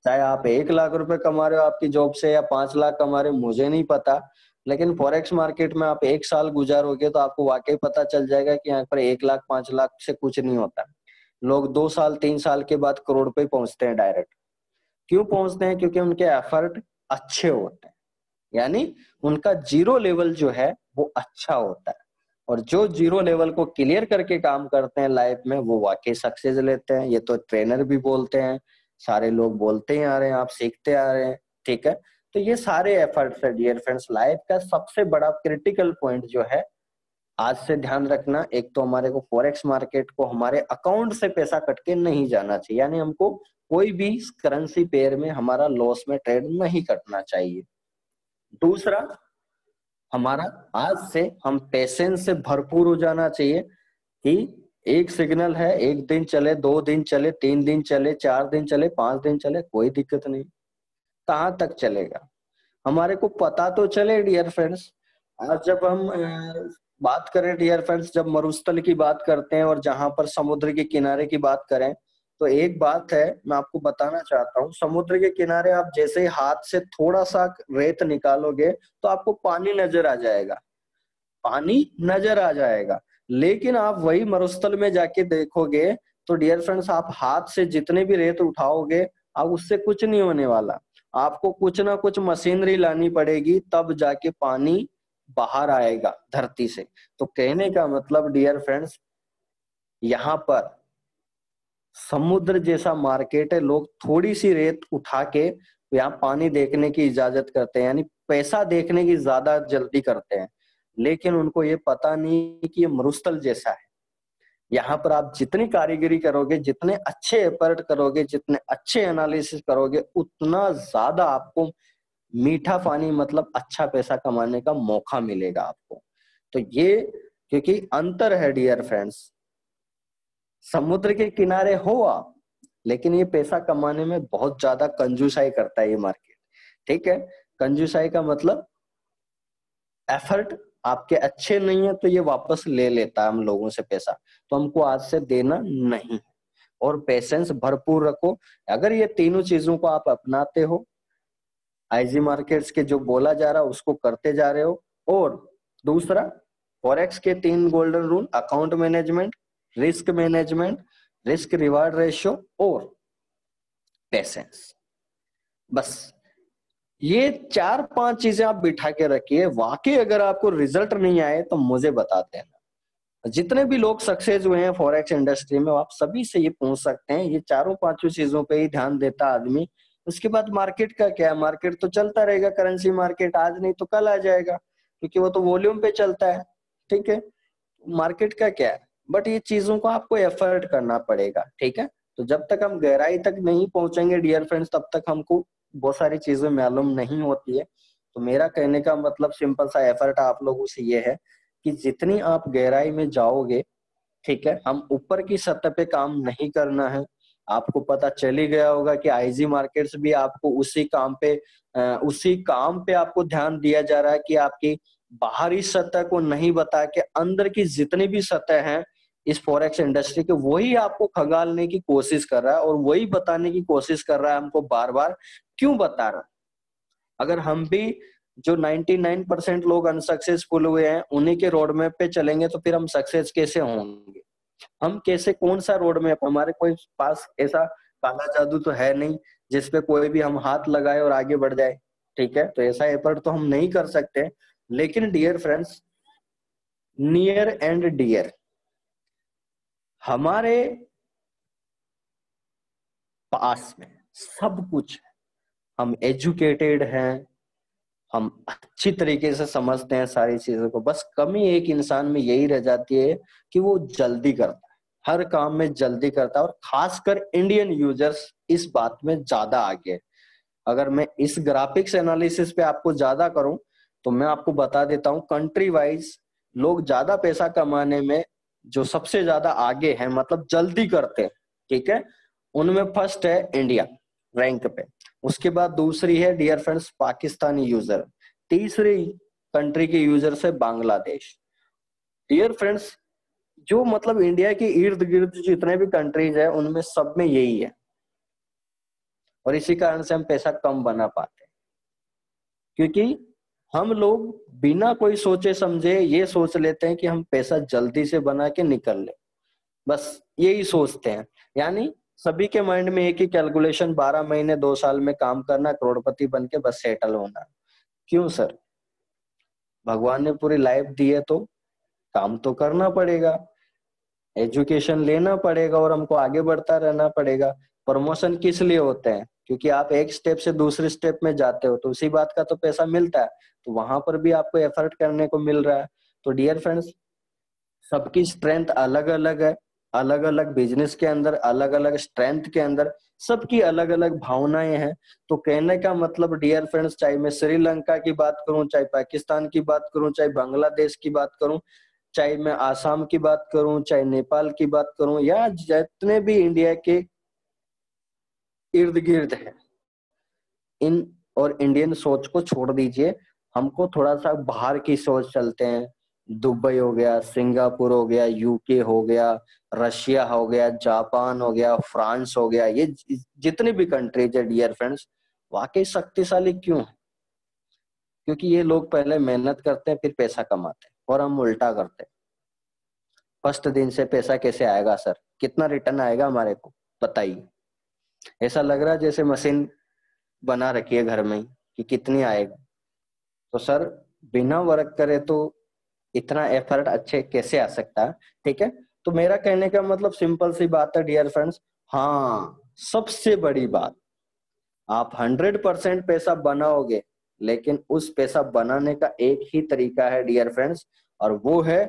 चाहे आप 1 लाख रुपए कमा रहे हो आपकी जॉब से या 5 लाख कमा रहे हो, मुझे नहीं पता, लेकिन फॉरेक्स मार्केट में आप 1 साल गुजारोगे तो आपको वाकई पता चल जाएगा कि यहाँ पर 1 लाख 5 लाख से कुछ नहीं होता। लोग 2 साल 3 साल के बाद करोड़ पे पहुंचते हैं डायरेक्ट। क्यों पहुंचते हैं? क्योंकि उनके एफर्ट अच्छे होते हैं, यानी उनका जीरो लेवल जो है वो अच्छा होता है। और जो जीरो लेवल को क्लियर करके काम करते हैं लाइफ में, वो वाकई सक्सेस लेते हैं। ये तो ट्रेनर भी बोलते हैं, सारे लोग बोलते ही आ रहे हैं, आप सीखते आ रहे हैं, ठीक है। तो ये सारे एफर्ट्स है डियर फ्रेंड्स। लाइफ का सबसे बड़ा क्रिटिकल पॉइंट जो है, आज से ध्यान रखना, एक तो हमारे को फॉरेक्स मार्केट को हमारे अकाउंट से पैसा कट के नहीं जाना चाहिए, यानी हमको कोई भी करेंसी पेयर में हमारा लॉस में ट्रेड नहीं करना चाहिए। दूसरा, हमारा आज से हम पेशेंस से भरपूर हो जाना चाहिए कि एक सिग्नल है, 1 दिन चले, 2 दिन चले, 3 दिन चले, 4 दिन चले, 5 दिन चले, कोई दिक्कत नहीं। कहाँ तक चलेगा हमारे को पता तो चले डियर फ्रेंड्स। आज जब हम बात करें डियर फ्रेंड्स, जब मरुस्थल की बात करते हैं और जहां पर समुद्र के किनारे की बात करें, तो एक बात है मैं आपको बताना चाहता हूँ। समुद्र के किनारे आप जैसे ही हाथ से थोड़ा सा रेत निकालोगे तो आपको पानी नजर आ जाएगा, पानी नजर आ जाएगा। लेकिन आप वही मरुस्थल में जाके देखोगे तो डियर फ्रेंड्स, आप हाथ से जितने भी रेत उठाओगे, अब उससे कुछ नहीं होने वाला। आपको कुछ ना कुछ मशीनरी लानी पड़ेगी, तब जाके पानी बाहर आएगा धरती से। तो कहने का मतलब डियर फ्रेंड्स, यहाँ पर समुद्र जैसा मार्केट है, लोग थोड़ी सी रेत उठा के यहाँ पानी देखने की इजाजत करते हैं, यानी पैसा देखने की ज्यादा जल्दी करते हैं। लेकिन उनको ये पता नहीं कि ये मरुस्थल जैसा है। यहाँ पर आप जितनी कारीगरी करोगे, जितने अच्छे एफर्ट करोगे, जितने अच्छे एनालिसिस करोगे, उतना ज्यादा आपको मीठा पानी मतलब अच्छा पैसा कमाने का मौका मिलेगा आपको। तो ये क्योंकि अंतर है डियर फ्रेंड्स, समुद्र के किनारे हो आप, लेकिन ये पैसा कमाने में बहुत ज्यादा कंजूसाई करता है ये मार्केट, ठीक है। कंजूसाई का मतलब एफर्ट आपके अच्छे नहीं है तो ये वापस ले लेता है हम लोगों से पैसा, तो हमको आज से देना नहीं है। और पेशेंस भरपूर रखो। अगर ये तीनों चीजों को आप अपनाते हो, आईजी मार्केट्स के जो बोला जा रहा है उसको करते जा रहे हो, और दूसरा फॉरेक्स के 3 golden rule, account management, risk management, risk reward ratio और पेशेंस, बस ये 4-5 चीजें आप बिठा के रखिए। वाकई अगर आपको रिजल्ट नहीं आए तो मुझे बता देना। जितने भी लोग सक्सेस हुए हैं फॉरेक्स इंडस्ट्री में, आप सभी से ये पूछ सकते हैं, ये चारों पांचों चीजों पे ही ध्यान देता आदमी। उसके बाद मार्केट का क्या है, मार्केट तो चलता रहेगा, करेंसी मार्केट आज नहीं तो कल आ जाएगा, क्योंकि वो तो वॉल्यूम पे चलता है, ठीक है। मार्केट का क्या है, बट ये चीजों को आपको एफर्ट करना पड़ेगा, ठीक है। तो जब तक हम गहराई तक नहीं पहुंचेंगे डियर फ्रेंड्स, तब तक हमको बहुत सारी चीजें मालूम नहीं होती है। तो मेरा कहने का मतलब सिंपल सा एफर्ट आप लोगों से ये है कि जितनी आप गहराई में जाओगे, ठीक है, हम ऊपर की सतह पे काम नहीं करना है। आपको पता चल ही गया होगा कि आईजी मार्केट्स भी आपको उसी काम पे आपको ध्यान दिया जा रहा है कि आपकी बाहरी सतह को नहीं बता के अंदर की जितनी भी सतह है इस फॉरेक्स इंडस्ट्री के, वही आपको खंगालने की कोशिश कर रहा है और वही बताने की कोशिश कर रहा है हमको बार बार। क्यों बता रहा है? अगर हम भी जो 99% लोग अनसक्सेसफुल हुए हैं उन्हीं के रोड मैप पे चलेंगे तो फिर हम सक्सेस कैसे होंगे? हम कैसे, कौन सा रोड मैप हमारे कोई पास ऐसा काला जादू तो है नहीं जिसपे कोई भी हम हाथ लगाए और आगे बढ़ जाए। ठीक है, तो ऐसा एफर्ट तो हम नहीं कर सकते। लेकिन dear friends, near and dear, हमारे पास में सब कुछ है। हम एजुकेटेड हैं, हम अच्छी तरीके से समझते हैं सारी चीजों को। बस कमी एक इंसान में यही रह जाती है कि वो जल्दी करता है, हर काम में जल्दी करता है, और खासकर इंडियन यूजर्स इस बात में ज्यादा आगे है। अगर मैं इस ग्राफिक्स एनालिसिस पे आपको ज्यादा करूं तो मैं आपको बता देता हूं, कंट्री वाइज लोग ज्यादा पैसा कमाने में जो सबसे ज्यादा आगे हैं, मतलब जल्दी करते हैं, ठीक है, उनमें फर्स्ट है इंडिया रैंक पे। उसके बाद दूसरी है डियर फ्रेंड्स पाकिस्तानी यूजर। तीसरी कंट्री के यूजर है बांग्लादेश। डियर फ्रेंड्स, जो मतलब इंडिया के इर्द गिर्द जितने भी कंट्रीज है उनमें सब में यही है, और इसी कारण से हम पैसा कम बना पाते हैं, क्योंकि हम लोग बिना कोई सोचे समझे ये सोच लेते हैं कि हम पैसा जल्दी से बना के निकल ले, बस यही सोचते हैं। यानी सभी के माइंड में एक ही कैलकुलेशन, 12 महीने 2 साल में काम करना, करोड़पति बन के बस सेटल होना। क्यों सर? भगवान ने पूरी लाइफ दी है तो काम तो करना पड़ेगा, एजुकेशन लेना पड़ेगा, और हमको आगे बढ़ता रहना पड़ेगा। प्रमोशन किस लिए होते हैं? क्योंकि आप एक स्टेप से दूसरे स्टेप में जाते हो तो उसी बात का तो पैसा मिलता है, तो वहां पर भी आपको एफर्ट करने को मिल रहा है। तो डियर फ्रेंड्स, सबकी स्ट्रेंथ अलग अलग है, अलग अलग बिजनेस के अंदर, अलग अलग स्ट्रेंथ के अंदर सबकी अलग अलग भावनाएं हैं। तो कहने का मतलब डियर फ्रेंड्स, चाहे मैं श्रीलंका की बात करूं, चाहे पाकिस्तान की बात करूं, चाहे बांग्लादेश की बात करूं, चाहे मैं आसाम की बात करूं, चाहे नेपाल की बात करूं, या जितने भी इंडिया के इर्द गिर्द है, इन और इंडियन सोच को छोड़ दीजिए, हमको थोड़ा सा बाहर की सोच चलते हैं। दुबई हो गया, सिंगापुर हो गया, यूके हो गया, रशिया हो गया, जापान हो गया, फ्रांस हो गया, ये जितनी भी कंट्रीज है डियर फ्रेंड्स, वाकई शक्तिशाली क्यों है? क्योंकि ये लोग पहले मेहनत करते हैं फिर पैसा कमाते हैं, और हम उल्टा करते हैं। फर्स्ट दिन से पैसा कैसे आएगा सर, कितना रिटर्न आएगा हमारे को, बताइए। ऐसा लग रहा है जैसे मशीन बना रखी है घर में ही कि कितनी आएगा। तो सर, बिना वर्क करे तो इतना एफर्ट अच्छे कैसे आ सकता है? ठीक है, तो मेरा कहने का मतलब सिंपल सी बात है डियर फ्रेंड्स। हाँ, सबसे बड़ी बात, आप 100% पैसा बनाओगे, लेकिन उस पैसा बनाने का एक ही तरीका है डियर फ्रेंड्स, और वो है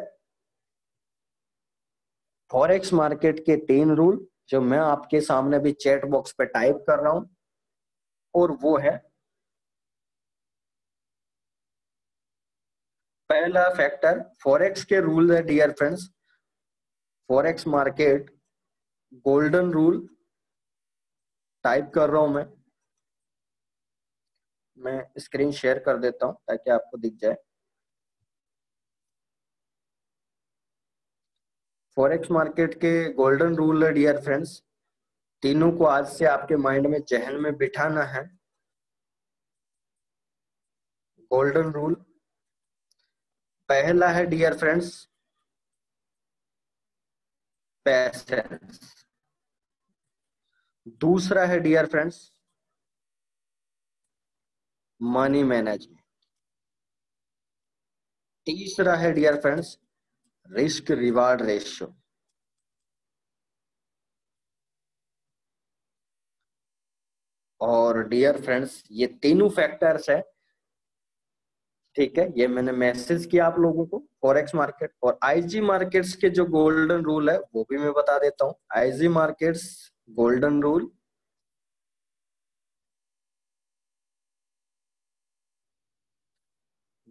फॉरेक्स मार्केट के 3 रूल, जो मैं आपके सामने भी चैट बॉक्स पे टाइप कर रहा हूं। और वो है, पहला फैक्टर फॉरेक्स के रूल है dear friends, forex market golden rule. Type कर रहा हूं मैं स्क्रीन शेयर कर देता हूं ताकि आपको दिख जाए। फॉरेक्स मार्केट के गोल्डन रूल है डियर फ्रेंड्स, तीनों को आज से आपके माइंड में, जहन में बिठाना है। गोल्डन रूल, पहला है डियर फ्रेंड्स पैसेंस। दूसरा है डियर फ्रेंड्स मनी मैनेजमेंट। तीसरा है dear friends risk reward ratio. और डियर फ्रेंड्स, ये तीनों फैक्टर्स है, ठीक है, ये मैंने मैसेज किया आप लोगों को। फॉरेक्स मार्केट और आईजी मार्केट्स के जो गोल्डन रूल है वो भी मैं बता देता हूँ। IG markets golden rule,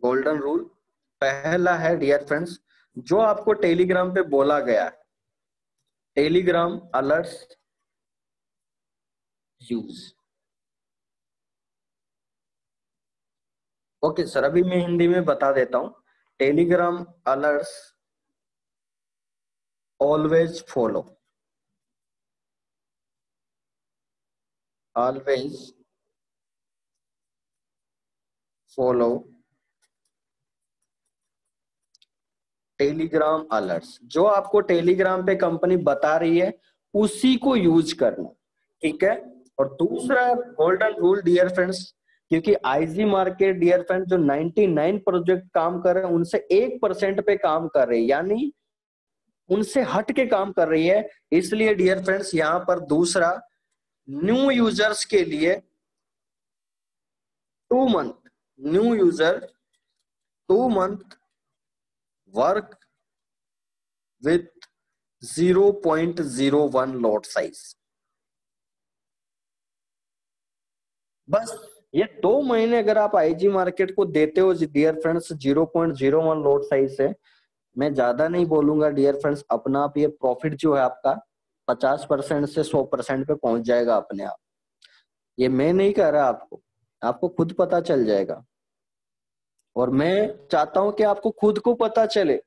golden rule पहला है डियर फ्रेंड्स, जो आपको टेलीग्राम पे बोला गया है, Telegram alerts use. Okay sir, अभी मैं हिंदी में बता देता हूँ। Telegram alerts always follow, always follow Telegram alerts. जो आपको टेलीग्राम पे कंपनी बता रही है उसी को यूज करना। ठीक है। और दूसरा गोल्डन रूल डियर फ्रेंड्स, क्योंकि आईजी मार्केट डियर फ्रेंड्स जो 99 प्रोजेक्ट काम कर रहे हैं उनसे 1% पे काम कर रहे हैं, यानी उनसे हट के काम कर रही है। इसलिए डियर फ्रेंड्स यहां पर दूसरा, न्यू यूजर्स के लिए 2 month, new user 2 month work with 0.01 lot size. बस ये 2 महीने अगर आप आईजी मार्केट को देते हो डियर फ्रेंड्स 0.01 लॉट साइज से, मैं ज्यादा नहीं बोलूंगा डियर फ्रेंड्स, अपना आप ये प्रॉफिट जो है आपका 50% से 100% पे पहुंच जाएगा अपने आप। ये मैं नहीं कह रहा आपको, आपको खुद पता चल जाएगा। और मैं चाहता हूं कि आपको खुद को पता चले,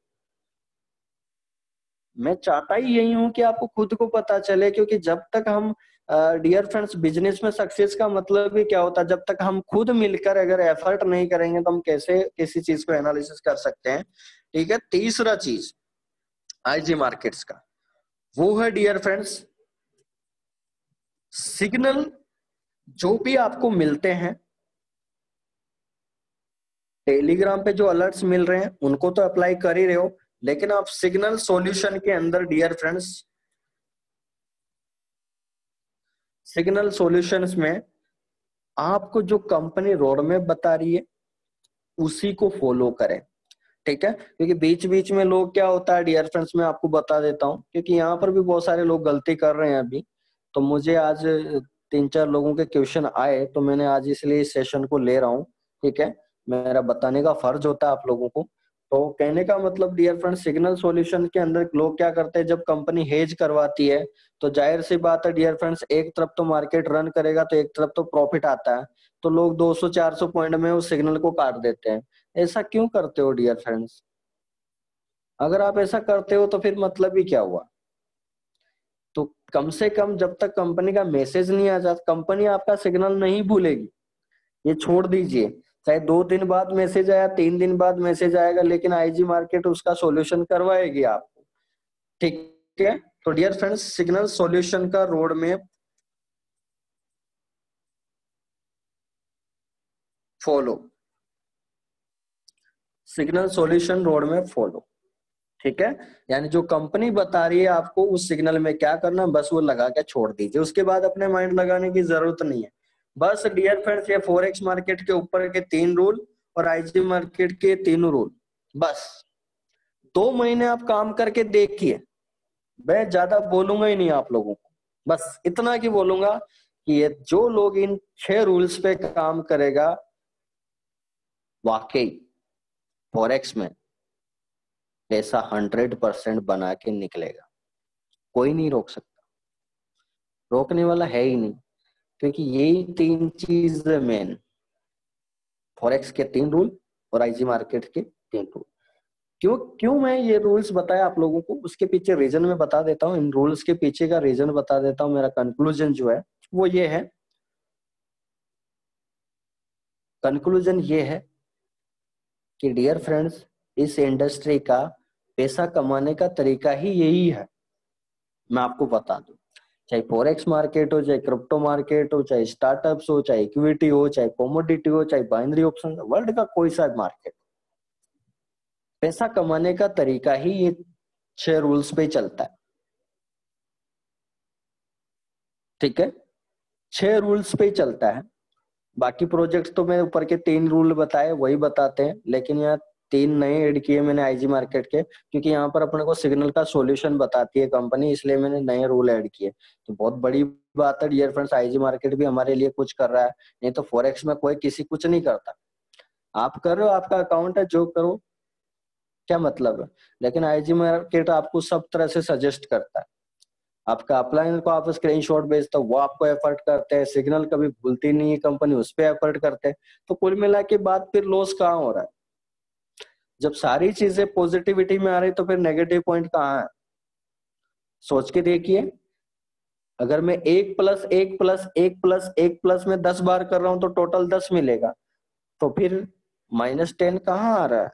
मैं चाहता ही यही हूं कि आपको खुद को पता चले, क्योंकि जब तक हम डियर फ्रेंड्स बिजनेस में सक्सेस का मतलब ही क्या होता है, जब तक हम खुद मिलकर अगर एफर्ट नहीं करेंगे तो हम कैसे किसी चीज को एनालिसिस कर सकते हैं। ठीक है। तीसरा चीज आईजी मार्केट्स का वो है डियर फ्रेंड्स सिग्नल, जो भी आपको मिलते हैं टेलीग्राम पे जो अलर्ट्स मिल रहे हैं उनको तो अप्लाई कर ही रहे हो, लेकिन आप सिग्नल सॉल्यूशन के अंदर डियर फ्रेंड्स, सिग्नल सॉल्यूशंस में आपको जो कंपनी रोड मैप बता रही है उसी को फॉलो करें। ठीक है। क्योंकि बीच बीच में लोग क्या होता है डियर फ्रेंड्स, मैं आपको बता देता हूँ, क्योंकि यहाँ पर भी बहुत सारे लोग गलती कर रहे हैं अभी। तो मुझे आज 3-4 लोगों के क्वेश्चन आए तो मैंने आज इसलिए इस सेशन को ले रहा हूँ। ठीक है। मेरा बताने का फर्ज होता है आप लोगों को। तो कहने का मतलब डियर फ्रेंड्स, सिग्नल सॉल्यूशन के अंदर लोग क्या करते हैं, जब कंपनी हेज करवाती है तो जाहिर सी बात है डियर फ्रेंड्स, एक तरफ तो मार्केट रन करेगा तो एक तरफ तो प्रॉफिट आता है, तो लोग 200-400 पॉइंट में उस सिग्नल को काट देते हैं। ऐसा क्यों करते हो डियर फ्रेंड्स? अगर आप ऐसा करते हो तो फिर मतलब ही क्या हुआ? तो कम से कम जब तक कंपनी का मैसेज नहीं आ जाता, कंपनी आपका सिग्नल नहीं भूलेगी, ये छोड़ दीजिए। चाहे 2 दिन बाद मैसेज आया, 3 दिन बाद मैसेज आएगा, लेकिन आईजी मार्केट उसका सॉल्यूशन करवाएगी आपको। ठीक है। तो डियर फ्रेंड्स, सिग्नल सॉल्यूशन का road map follow, signal solution road map follow. ठीक है। यानी जो कंपनी बता रही है आपको उस सिग्नल में क्या करना, बस वो लगा के छोड़ दीजिए, उसके बाद अपने माइंड लगाने की जरूरत नहीं है। बस डियर फ्रेंड्स, ये फॉरेक्स मार्केट के ऊपर के 3 रूल और आईजी मार्केट के तीनों रूल, बस 2 महीने आप काम करके देखिए। मैं ज्यादा बोलूंगा ही नहीं आप लोगों को, बस इतना की बोलूंगा कि ये जो लोग इन 6 रूल्स पे काम करेगा, वाकई फॉरेक्स में पैसा 100% बना के निकलेगा। कोई नहीं रोक सकता, रोकने वाला है ही नहीं, क्योंकि यही 3 चीज है मेन, फॉरेक्स के 3 रूल और आईजी मार्केट के 3 रूल। क्यों क्यों मैं ये रूल्स बताया आप लोगों को, उसके पीछे रीजन मैं बता देता हूँ, इन रूल्स के पीछे का रीजन बता देता हूँ। मेरा कंक्लूजन जो है वो ये है, कंक्लूजन ये है कि डियर फ्रेंड्स, इस इंडस्ट्री का पैसा कमाने का तरीका ही यही है। मैं आपको बता दूं, चाहे फॉरेक्स मार्केट हो, चाहे क्रिप्टो मार्केट हो, चाहे स्टार्टअप्स हो, चाहे इक्विटी हो, चाहे कमोडिटी हो, चाहे बाइनरी ऑप्शन, वर्ल्ड का कोई सा मार्केट, पैसा कमाने का तरीका ही ये 6 रूल्स पे चलता है। ठीक है। 6 रूल्स पे ही चलता है। बाकी प्रोजेक्ट्स तो मैं ऊपर के 3 रूल बताए वही बताते हैं, लेकिन यहाँ 3 नए ऐड किए मैंने आईजी मार्केट के, क्योंकि यहाँ पर अपने को सिग्नल का सॉल्यूशन बताती है कंपनी, इसलिए मैंने नए रूल ऐड किए। तो बहुत बड़ी बात है डियर फ्रेंड्स, आईजी मार्केट भी हमारे लिए कुछ कर रहा है, नहीं तो फॉरेक्स में कोई किसी कुछ नहीं करता। आप कर रहे हो, आपका अकाउंट है, जो करो, क्या मतलब है। लेकिन आईजी मार्केट आपको सब तरह से सजेस्ट करता है। आपका अपलाइन को आप स्क्रीनशॉट भेजते हो, वो आपको एफर्ट करते हैं, सिग्नल कभी भूलती नहीं है कंपनी, उस पर एफर्ट करते हैं। तो कुल मिला के बात फिर लॉस कहाँ हो रहा है? जब सारी चीजें पॉजिटिविटी में आ रही तो फिर नेगेटिव पॉइंट कहाँ है? सोच के देखिए। अगर मैं 1+1+1+1+ में 10 बार कर रहा हूं तो टोटल 10 मिलेगा, तो फिर -10 कहाँ आ रहा है?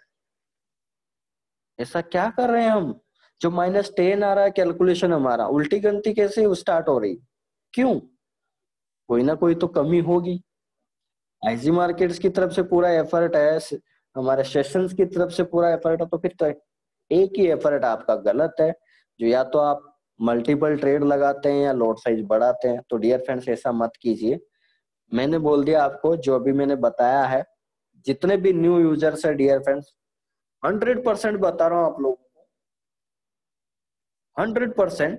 ऐसा क्या कर रहे हैं हम जो -10 आ रहा है? कैलकुलेशन हमारा उल्टी गिनती कैसे स्टार्ट हो रही, क्यों? कोई ना कोई तो कमी होगी। आईजी मार्केट्स की तरफ से पूरा एफर्ट है, हमारे सेशंस की तरफ से पूरा एफर्ट है, तो फिर तो एक ही एफर्ट आपका गलत है, जो या तो आप मल्टीपल ट्रेड लगाते हैं या लॉट साइज बढ़ाते हैं। तो डियर फ्रेंड्स ऐसा मत कीजिए। मैंने बोल दिया आपको, जो अभी मैंने बताया है, जितने भी न्यू यूजर्स है डियर फ्रेंड्स, 100% बता रहा हूं आप लोगों को, 100%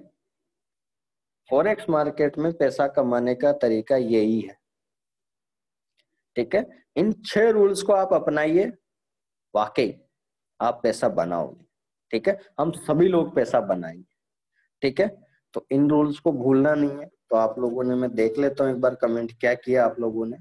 फॉरेक्स मार्केट में पैसा कमाने का तरीका यही है। ठीक है, इन 6 रूल्स को आप अपनाइए, वाकई आप पैसा बनाओगे। ठीक है, हम सभी लोग पैसा बनाएंगे। ठीक है, तो इन रूल्स को भूलना नहीं है। तो आप लोगों ने, मैं देख लेता हूँ एक बार कमेंट क्या किया आप लोगों ने।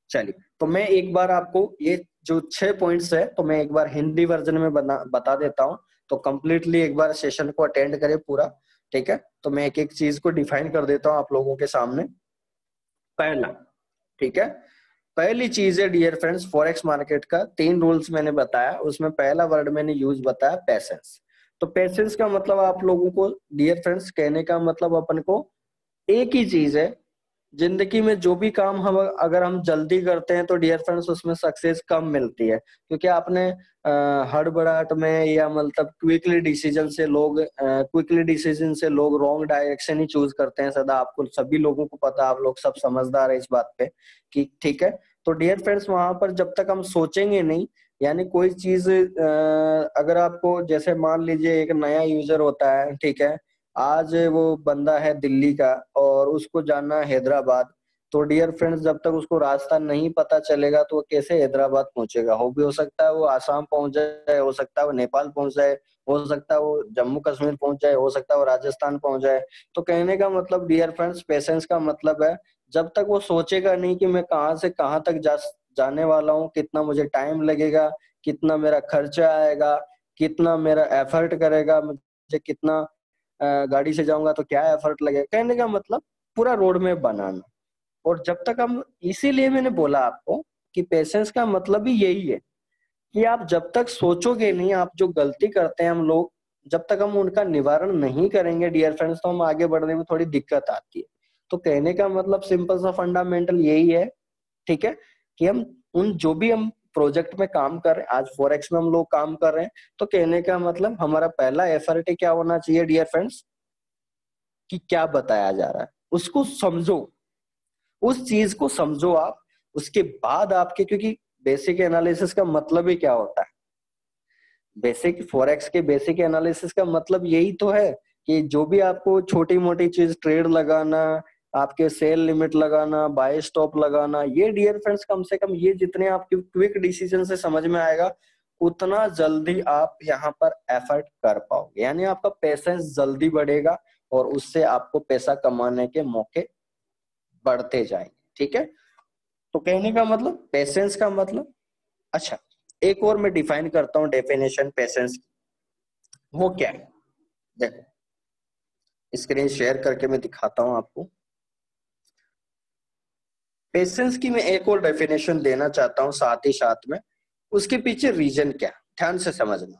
चलिए, तो मैं एक बार आपको ये जो 6 पॉइंट्स है, तो मैं एक बार हिंदी वर्जन में बता देता हूँ। तो कंप्लीटली एक बार सेशन को अटेंड करें पूरा। ठीक है, तो मैं एक एक चीज को डिफाइन कर देता हूँ आप लोगों के सामने। पहला, ठीक है, पहली चीज है डियर फ्रेंड्स, फॉरेक्स मार्केट का 3 रूल्स मैंने बताया, उसमें पहला वर्ड मैंने यूज बताया पेशेंस। तो पेशेंस का मतलब आप लोगों को डियर फ्रेंड्स, कहने का मतलब अपन को एक ही चीज है, जिंदगी में जो भी काम हम अगर हम जल्दी करते हैं तो डियर फ्रेंड्स उसमें सक्सेस कम मिलती है। क्योंकि आपने हड़बड़ाहट में या मतलब क्विकली डिसीजन से लोग रॉन्ग डायरेक्शन ही चूज करते हैं सदा। आपको सभी लोगों को पता, आप लोग सब समझदार है इस बात पे कि ठीक है। तो डियर फ्रेंड्स, वहां पर जब तक हम सोचेंगे नहीं, यानी कोई चीज अगर आपको, जैसे मान लीजिए एक नया यूजर होता है, ठीक है, आज वो बंदा है दिल्ली का और उसको जाना है हैदराबाद। तो डियर फ्रेंड्स, जब तक उसको रास्ता नहीं पता चलेगा तो वो कैसे हैदराबाद पहुंचेगा। हो भी हो सकता है वो आसाम पहुंच जाए, हो सकता है वो नेपाल पहुंच जाए, हो सकता है वो जम्मू कश्मीर पहुंच जाए, हो सकता है वो राजस्थान पहुंच जाए। तो कहने का मतलब डियर फ्रेंड्स, पेशेंस का मतलब है, जब तक वो सोचेगा नहीं कि मैं कहाँ से कहाँ तक जाने वाला हूँ, कितना मुझे टाइम लगेगा, कितना मेरा खर्चा आएगा, कितना मेरा एफर्ट करेगा, मुझे कितना गाड़ी से जाऊंगा तो क्या एफर्ट लगेगा, कहने का मतलब पूरा रोड मैप बनाना। और जब तक हम, इसीलिए मैंने बोला आपको कि पेशेंस का मतलब ही यही है कि आप जब तक सोचोगे नहीं, आप जो गलती करते हैं हम लोग, जब तक हम उनका निवारण नहीं करेंगे डियर फ्रेंड्स, तो हम आगे बढ़ने में थोड़ी दिक्कत आती है। तो कहने का मतलब सिंपल सा फंडामेंटल यही है, ठीक है, कि हम उन जो भी हम प्रोजेक्ट में काम कर रहे हैं, आज फॉरेक्स में हम लोग काम कर रहे हैं, तो कहने का मतलब हमारा पहला एफर्ट क्या होना चाहिए डियर फ्रेंड्स, कि क्या बताया जा रहा है उसको समझो, उस चीज को समझो आप। उसके बाद आपके, क्योंकि बेसिक एनालिसिस का मतलब ही क्या होता है, बेसिक फॉरेक्स के बेसिक एनालिसिस का मतलब यही तो है कि जो भी आपको छोटी मोटी चीज, ट्रेड लगाना, आपके सेल लिमिट लगाना, बाय स्टॉप लगाना, ये डियर फ्रेंड्स कम से कम ये जितने आपके क्विक डिसीजन से समझ में आएगा, उतना जल्दी आप यहाँ पर एफर्ट कर पाओगे, यानी आपका पेशेंस जल्दी बढ़ेगा और उससे आपको पैसा कमाने के मौके बढ़ते जाएंगे। ठीक है, तो कहने का मतलब पेशेंस का मतलब, अच्छा एक और मैं डिफाइन करता हूँ डेफिनेशन पेशेंस की, वो क्या है, देखो स्क्रीन शेयर करके मैं दिखाता हूं आपको। पेशेंस की मैं एक और डेफिनेशन देना चाहता हूं साथ ही साथ में, उसके पीछे रीजन क्या, ध्यान से समझना।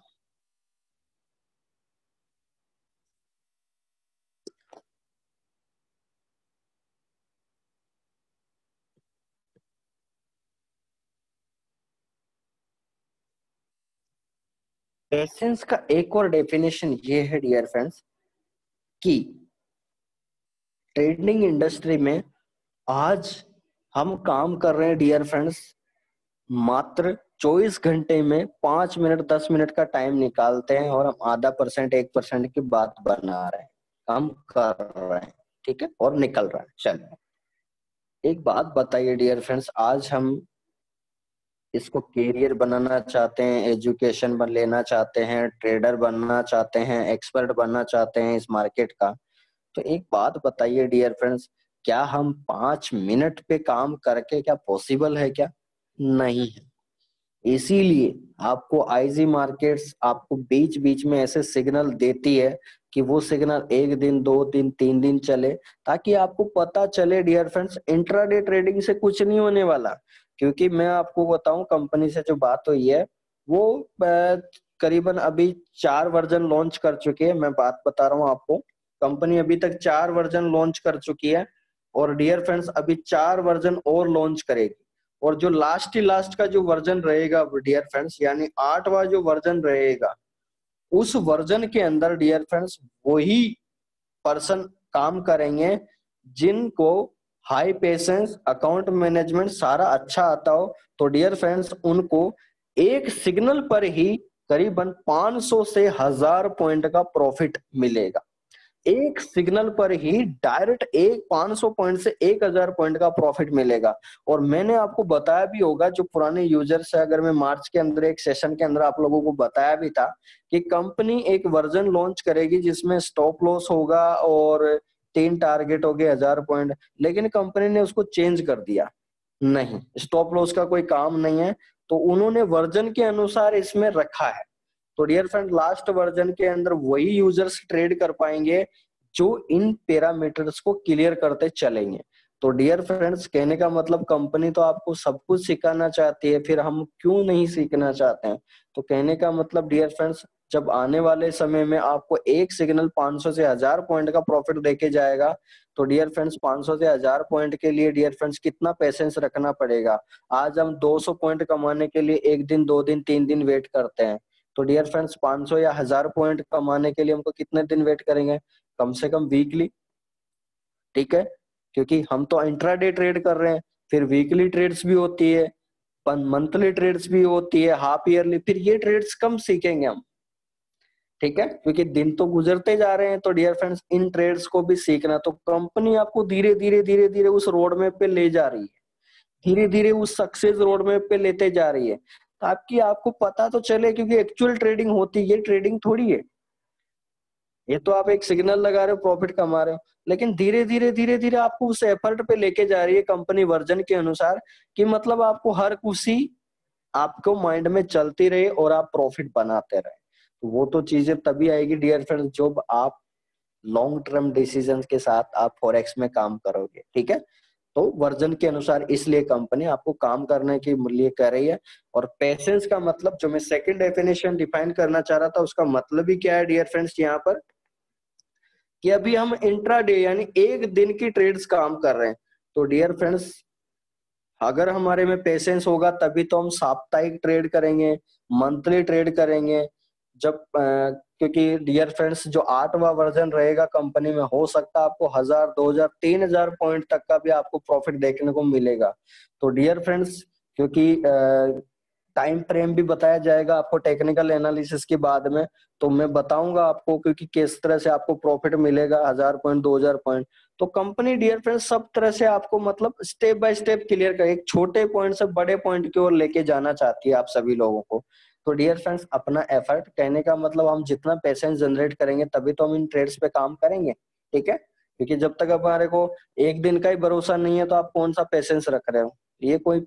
पेशेंस का एक और डेफिनेशन ये है डियर फ्रेंड्स, कि ट्रेडिंग इंडस्ट्री में आज हम काम कर रहे हैं डियर फ्रेंड्स, मात्र 24 घंटे में 5 मिनट 10 मिनट का टाइम निकालते हैं और हम आधा परसेंट 1% की बात बना रहे हैं, काम कर रहे हैं, ठीक है, और निकल रहा है। चलिए एक बात बताइए डियर फ्रेंड्स, आज हम इसको कैरियर बनाना चाहते हैं, एजुकेशन बन लेना चाहते हैं, ट्रेडर बनना चाहते हैं, एक्सपर्ट बनना चाहते हैं इस मार्केट का, तो एक बात बताइए डियर फ्रेंड्स, क्या हम 5 मिनट पे काम करके, क्या पॉसिबल है क्या? नहीं है। इसीलिए आपको आईजी मार्केट्स आपको बीच बीच में ऐसे सिग्नल देती है कि वो सिग्नल 1 दिन 2 दिन 3 दिन चले, ताकि आपको पता चले डियर फ्रेंड्स, इंट्राडे ट्रेडिंग से कुछ नहीं होने वाला। क्योंकि मैं आपको बताऊं, कंपनी से जो बात हुई है, वो करीबन अभी 4 वर्जन लॉन्च कर चुके हैं, मैं बात बता रहा हूँ आपको, कंपनी अभी तक 4 वर्जन लॉन्च कर चुकी है और डियर फ्रेंड्स अभी 4 वर्जन और लॉन्च करेगी। और जो लास्ट ही लास्ट का जो वर्जन रहेगा डियर फ्रेंड्स, यानी 8वां जो वर्जन रहेगा, उस वर्जन के अंदर डियर फ्रेंड्स वही पर्सन काम करेंगे जिनको हाई पेशेंस, अकाउंट मैनेजमेंट सारा अच्छा आता हो। तो डियर फ्रेंड्स उनको एक सिग्नल पर ही करीबन 500 से 1000 पॉइंट का प्रॉफिट मिलेगा। एक सिग्नल पर ही डायरेक्ट एक 500 पॉइंट से 1000 पॉइंट का प्रॉफिट मिलेगा। और मैंने आपको बताया भी होगा, जो पुराने यूजर्स है, अगर मैं मार्च के अंदर एक सेशन के अंदर आप लोगों को बताया भी था कि कंपनी एक वर्जन लॉन्च करेगी जिसमें स्टॉप लॉस होगा और 3 टारगेट हो गए 1000 पॉइंट, लेकिन कंपनी ने उसको चेंज कर दिया। नहीं, स्टॉप लॉस का कोई काम नहीं है, तो उन्होंने वर्जन के अनुसार इसमें रखा है। तो डियर फ्रेंड लास्ट वर्जन के अंदर वही यूजर्स ट्रेड कर पाएंगे जो इन पैरामीटर्स को क्लियर करते चलेंगे। तो डियर फ्रेंड्स कहने का मतलब कंपनी तो आपको सब कुछ सिखाना चाहती है, फिर हम क्यों नहीं सीखना चाहते हैं। तो कहने का मतलब डियर फ्रेंड्स जब आने वाले समय में आपको एक सिग्नल 500 से 1000 पॉइंट का प्रॉफिट देके जाएगा, तो डियर फ्रेंड्स 500 से 1000 पॉइंट के लिए डियर फ्रेंड्स कितना पेशेंस रखना पड़ेगा। आज हम 200 पॉइंट कमाने के लिए 1 दिन 2 दिन 3 दिन वेट करते हैं, तो डियर फ्रेंड्स 500 या 1000 पॉइंट कमाने के लिए हमको कितने दिन वेट करेंगे, कम से कम वीकली। ठीक है, क्योंकि हम तो इंट्राडे ट्रेड कर रहे हैं, फिर वीकली ट्रेड्स भी होती है, मंथली ट्रेड्स भी होती है, हाफ ईयरली, फिर ये ट्रेड्स कम सीखेंगे हम। ठीक है, क्योंकि दिन तो गुजरते जा रहे हैं, तो डियर फ्रेंड्स इन ट्रेड्स को भी सीखना। तो कंपनी आपको धीरे धीरे धीरे धीरे उस रोड मैप पे ले जा रही है, धीरे धीरे उस सक्सेस रोड मैप पे लेते जा रही है, ताकि आपको पता तो चले, क्योंकि एक्चुअल ट्रेडिंग होती है, ये ट्रेडिंग थोड़ी है। ये तो आप एक सिग्नल लगा रहे हो, प्रॉफिट कमा रहे हो, लेकिन धीरे धीरे धीरे धीरे आपको उस एफर्ट पे लेके जा रही है कंपनी वर्जन के अनुसार, कि मतलब आपको हर खुशी आपको माइंड में चलती रहे और आप प्रॉफिट बनाते रहे। तो वो तो चीजें तभी आएगी डियर फ्रेंड्स जब आप लॉन्ग टर्म डिसीजन के साथ आप फॉरेक्स में काम करोगे। ठीक है, तो वर्जन के अनुसार इसलिए कंपनी आपको काम करने के लिए कह रही है। और पेशेंस का मतलब जो मैं सेकंड डेफिनेशन डिफाइन करना चाह रहा था, उसका मतलब ही क्या है डियर फ्रेंड्स यहाँ पर, कि अभी हम इंट्राडे यानी एक दिन की ट्रेड्स काम कर रहे हैं। तो डियर फ्रेंड्स अगर हमारे में पेशेंस होगा तभी तो हम साप्ताहिक ट्रेड करेंगे, मंथली ट्रेड करेंगे। जब क्योंकि डियर फ्रेंड्स जो 8वां वर्जन रहेगा कंपनी में, हो सकता है आपको 1000 2000 3000 पॉइंट तक का भी आपको प्रॉफिट देखने को मिलेगा। तो डियर फ्रेंड्स क्योंकि टाइम फ्रेम भी बताया जाएगा आपको टेक्निकल एनालिसिस के बाद में, तो मैं बताऊंगा आपको क्योंकि किस तरह से आपको प्रॉफिट मिलेगा 1000 पॉइंट 2000 पॉइंट। तो कंपनी डियर फ्रेंड्स सब तरह से आपको मतलब स्टेप बाय स्टेप क्लियर कर, एक छोटे पॉइंट से बड़े पॉइंट की ओर लेके जाना चाहती है आप सभी लोगों को। तो डियर फ्रेंड्स अपना एफर्ट, कहने का मतलब हम जितना पैसेंस जनरेट करेंगे तभी तो हम इन ट्रेड्स पे काम करेंगे। ठीक है, क्योंकि जब तक हमारे को एक दिन का ही भरोसा नहीं है तो आप कौन सा पेशेंस रख रहे हो। ये कोई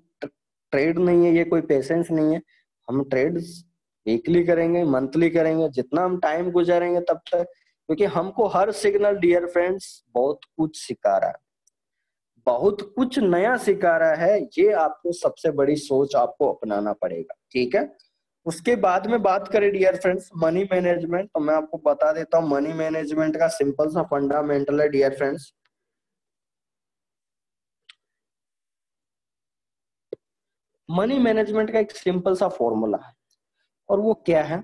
ट्रेड नहीं है, ये कोई पेशेंस नहीं है। हम ट्रेड्स वीकली करेंगे, मंथली करेंगे, जितना हम टाइम गुजारेंगे तब तक, क्योंकि हमको हर सिग्नल डियर फ्रेंड्स बहुत कुछ सिखा रहा है, बहुत कुछ नया सिखा रहा है। ये आपको सबसे बड़ी सोच आपको अपनाना पड़ेगा। ठीक है, उसके बाद में बात करें डियर फ्रेंड्स मनी मैनेजमेंट, तो मैं आपको बता देता हूँ मनी मैनेजमेंट का सिंपल सा फंडामेंटल है डियर फ्रेंड्स। मनी मैनेजमेंट का एक सिंपल सा फॉर्मूला है, और वो क्या है,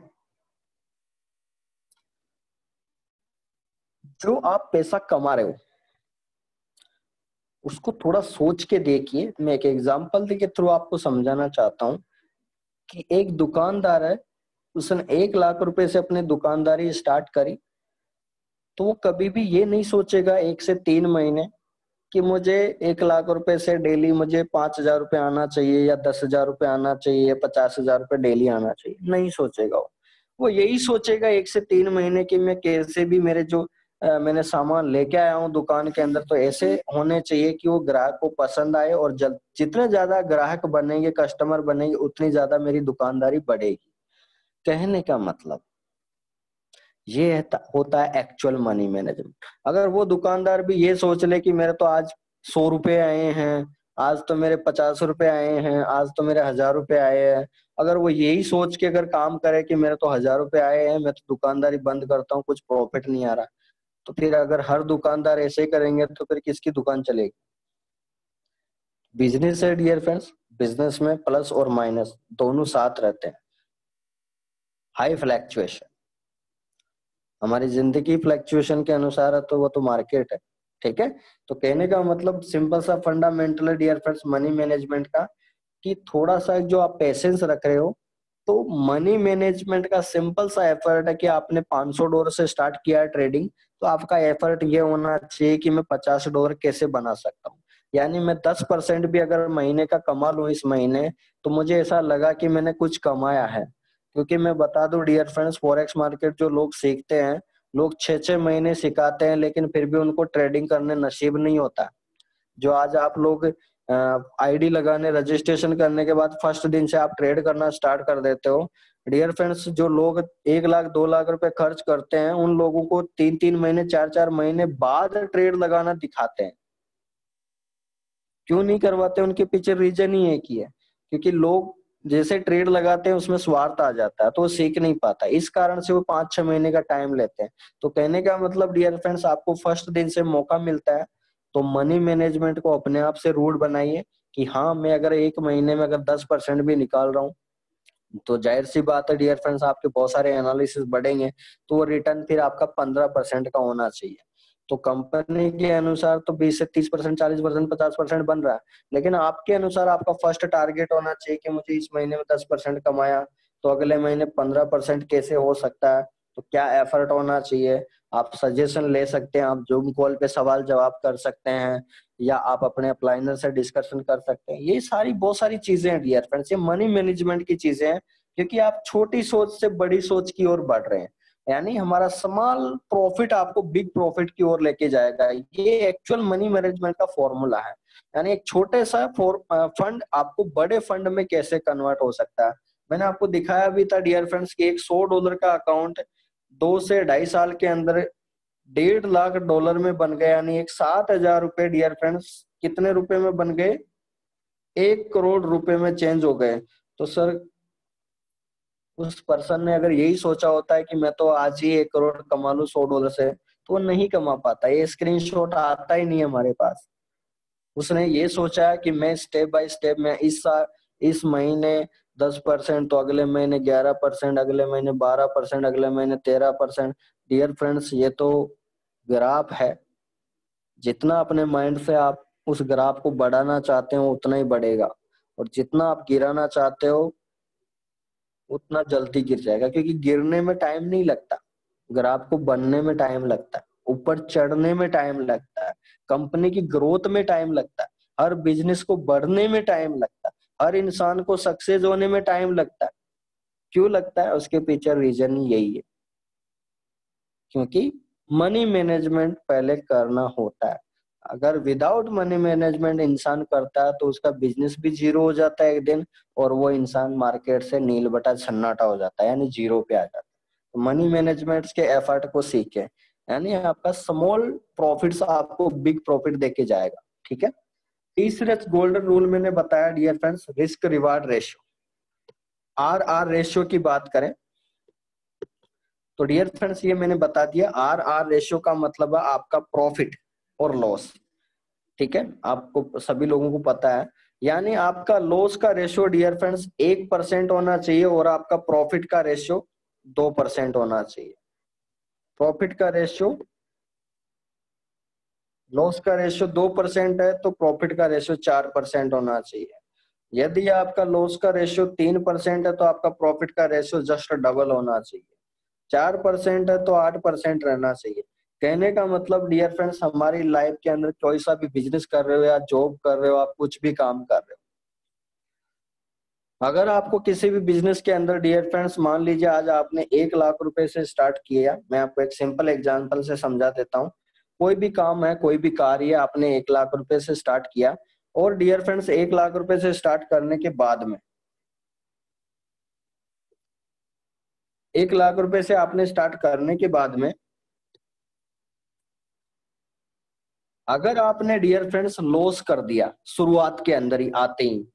जो आप पैसा कमा रहे हो उसको थोड़ा सोच के देखिए। मैं एक एग्जांपल के थ्रू आपको समझाना चाहता हूँ कि एक दुकानदार है, उसने 1 लाख रुपए से अपनी दुकानदारी स्टार्ट करी, तो वो कभी भी ये नहीं सोचेगा 1 से 3 महीने कि मुझे 1 लाख रुपए से डेली मुझे 5,000 रुपये आना चाहिए या 10,000 रुपये आना चाहिए या 50,000 रुपये डेली आना चाहिए, नहीं सोचेगा। वो यही सोचेगा 1 से 3 महीने की मैं कैसे भी मेरे जो मैंने सामान लेके आया हूँ दुकान के अंदर, तो ऐसे होने चाहिए कि वो ग्राहक को पसंद आए, और जब जितने ज्यादा ग्राहक बनेंगे, कस्टमर बनेंगे, उतनी ज्यादा मेरी दुकानदारी बढ़ेगी। कहने का मतलब ये होता है एक्चुअल मनी मैनेजमेंट। अगर वो दुकानदार भी ये सोच ले कि मेरे तो आज 100 रुपए आए हैं, आज तो मेरे 50 रुपए आए हैं, आज तो मेरे 1000 रुपए आए हैं, अगर वो यही सोच के अगर काम करे कि मेरे तो 1000 रुपए आए हैं, मैं तो दुकानदारी बंद करता हूँ, कुछ प्रॉफिट नहीं आ रहा, तो फिर अगर हर दुकानदार ऐसे करेंगे तो फिर किसकी दुकान चलेगी? बिजनेस है डियर फ्रेंड्स, बिजनेस में प्लस और माइनस दोनों साथ रहते हैं। हाई फ्लैक्चुएशन, हमारी जिंदगी फ्लैक्चुएशन के अनुसार है, तो वो तो मार्केट है। ठीक है, तो कहने का मतलब सिंपल सा फंडामेंटल है डियर फ्रेंड्स मनी मैनेजमेंट का, कि थोड़ा सा जो आप पेशेंस रख रहे हो, तो मनी मैनेजमेंट का सिंपल सा एफर्ट है कि आपने $500 से स्टार्ट किया है ट्रेडिंग, तो आपका एफर्ट ये होना चाहिए कि मैं $50 कैसे बना सकता हूँ। यानी मैं 10% भी अगर महीने का कमा लूं इस महीने, तो मुझे ऐसा लगा कि मैंने कुछ कमाया है। क्योंकि मैं बता दूं डियर फ्रेंड्स, फॉरेक्स मार्केट जो लोग सीखते हैं, लोग 6-6 महीने सिखाते हैं, लेकिन फिर भी उनको ट्रेडिंग करने नसीब नहीं होता। जो आज आप लोग आईडी लगाने रजिस्ट्रेशन करने के बाद फर्स्ट दिन से आप ट्रेड करना स्टार्ट कर देते हो, डियर फ्रेंड्स जो लोग 1 लाख 2 लाख रुपए खर्च करते हैं, उन लोगों को 3-3 महीने 4-4 महीने बाद ट्रेड लगाना दिखाते हैं। क्यों नहीं करवाते? उनके पीछे रीजन ही एक ही है, क्योंकि लोग जैसे ट्रेड लगाते हैं उसमें स्वार्थ आ जाता है, तो वो सीख नहीं पाता, इस कारण से वो 5-6 महीने का टाइम लेते हैं। तो कहने का मतलब डियर फ्रेंड्स, आपको फर्स्ट दिन से मौका मिलता है, तो मनी मैनेजमेंट को अपने आप से रूल बनाइए कि हाँ, मैं अगर एक महीने में अगर 10% भी निकाल रहा हूँ, तो जाहिर सी बात है डियर फ्रेंड्स, आपके बहुत सारे एनालिसिस बढ़ेंगे, तो वो रिटर्न फिर आपका 15% का होना चाहिए। तो कंपनी के अनुसार तो 20 से 30%, 40%, 50% बन रहा है, लेकिन आपके अनुसार आपका फर्स्ट टारगेट होना चाहिए कि मुझे इस महीने में 10% कमाया, तो अगले महीने 15% कैसे हो सकता है, तो क्या एफर्ट होना चाहिए। आप सजेशन ले सकते हैं, आप जूम कॉल पे सवाल जवाब कर सकते हैं, या आप अपने अप्लाइनर से डिस्कशन कर सकते हैं। ये सारी बहुत सारी चीजें हैं डियर फ्रेंड्स, ये मनी मैनेजमेंट की चीजें हैं, क्योंकि आप छोटी सोच से बड़ी सोच की ओर बढ़ रहे हैं। यानी हमारा स्मॉल प्रॉफिट आपको बिग प्रॉफिट की ओर लेके जाएगा, ये एक्चुअल मनी मैनेजमेंट का फॉर्मूला है। यानी एक छोटे सा फंड आपको बड़े फंड में कैसे कन्वर्ट हो सकता है। मैंने आपको दिखाया भी था डियर फ्रेंड्स कि एक $100 का अकाउंट 2 से 2.5 साल के अंदर $1.5 लाख में बन गए, यानी एक 7,000 रुपए डियर फ्रेंड्स कितने रुपए में बन गए? 1 करोड़ रुपए में चेंज हो गए। तो सर, उस पर्सन ने अगर यही सोचा होता है कि मैं तो आज ही 1 करोड़ कमा लूं $100 से, तो वो नहीं कमा पाता। ये स्क्रीनशॉट आता ही नहीं है हमारे पास। उसने ये सोचा है कि मैं स्टेप बाय स्टेप में इस महीने 10%, तो अगले महीने 11%, अगले महीने 12%, अगले महीने 13%। डियर फ्रेंड्स, ये तो ग्राफ है, जितना अपने माइंड से आप उस ग्राफ को बढ़ाना चाहते हो उतना ही बढ़ेगा, और जितना आप गिराना चाहते हो उतना जल्दी गिर जाएगा, क्योंकि गिरने में टाइम नहीं लगता, ग्राफ को बनने में टाइम लगता है, ऊपर चढ़ने में टाइम लगता है, कंपनी की ग्रोथ में टाइम लगता है, हर बिजनेस को बढ़ने में टाइम लगता है, हर इंसान को सक्सेस होने में टाइम लगता है। क्यों लगता है? उसके पीछे रीजन यही है, क्योंकि मनी मैनेजमेंट पहले करना होता है। अगर विदाउट मनी मैनेजमेंट इंसान करता है, तो उसका बिजनेस भी जीरो हो जाता है एक दिन, और वो इंसान मार्केट से नील बटा सन्नाटा हो जाता है, यानी जीरो पे आ जाता है। तो मनी मैनेजमेंट के एफर्ट को सीखे, यानी आपका स्मॉल प्रॉफिट्स आपको बिग प्रॉफिट देके जाएगा। ठीक है, तीसरे गोल्डन रूल मैंने बताया dear friends, risk reward ratio, RR ratio की बात करें तो डियर फ्रेंड्स ये मैंने बता दिया। RR रेशियो का मतलब है आपका प्रॉफिट और लॉस। ठीक है, आपको सभी लोगों को पता है, यानी आपका लॉस का रेशियो डियर फ्रेंड्स 1% होना चाहिए, और आपका प्रॉफिट का रेशियो 2% होना चाहिए। प्रॉफिट का रेशियो, लॉस का रेशियो 2% है, तो प्रॉफिट का रेशियो 4% होना चाहिए। यदि आपका लॉस का रेशियो 3% है, तो आपका प्रॉफिट का रेशियो जस्ट डबल होना चाहिए। 4% है तो 8% रहना चाहिए। कहने का मतलब डियर फ्रेंड्स, हमारी लाइफ के अंदर कोई सा भी बिजनेस कर रहे हो या जॉब कर रहे हो, आप कुछ भी काम कर रहे हो, अगर आपको किसी भी बिजनेस के अंदर डियर फ्रेंड्स, मान लीजिए आज आपने 1 लाख रुपए से स्टार्ट किया, मैं आपको एक सिंपल एग्जांपल से समझा देता हूँ। कोई भी काम है, कोई भी कार्य, आपने 1 लाख रुपए से स्टार्ट किया, और डियर फ्रेंड्स 1 लाख रुपए से स्टार्ट करने के बाद में, 1 लाख रुपए से आपने स्टार्ट करने के बाद में, अगर आपने डियर फ्रेंड्स लॉस कर दिया शुरुआत के अंदर ही आते ही,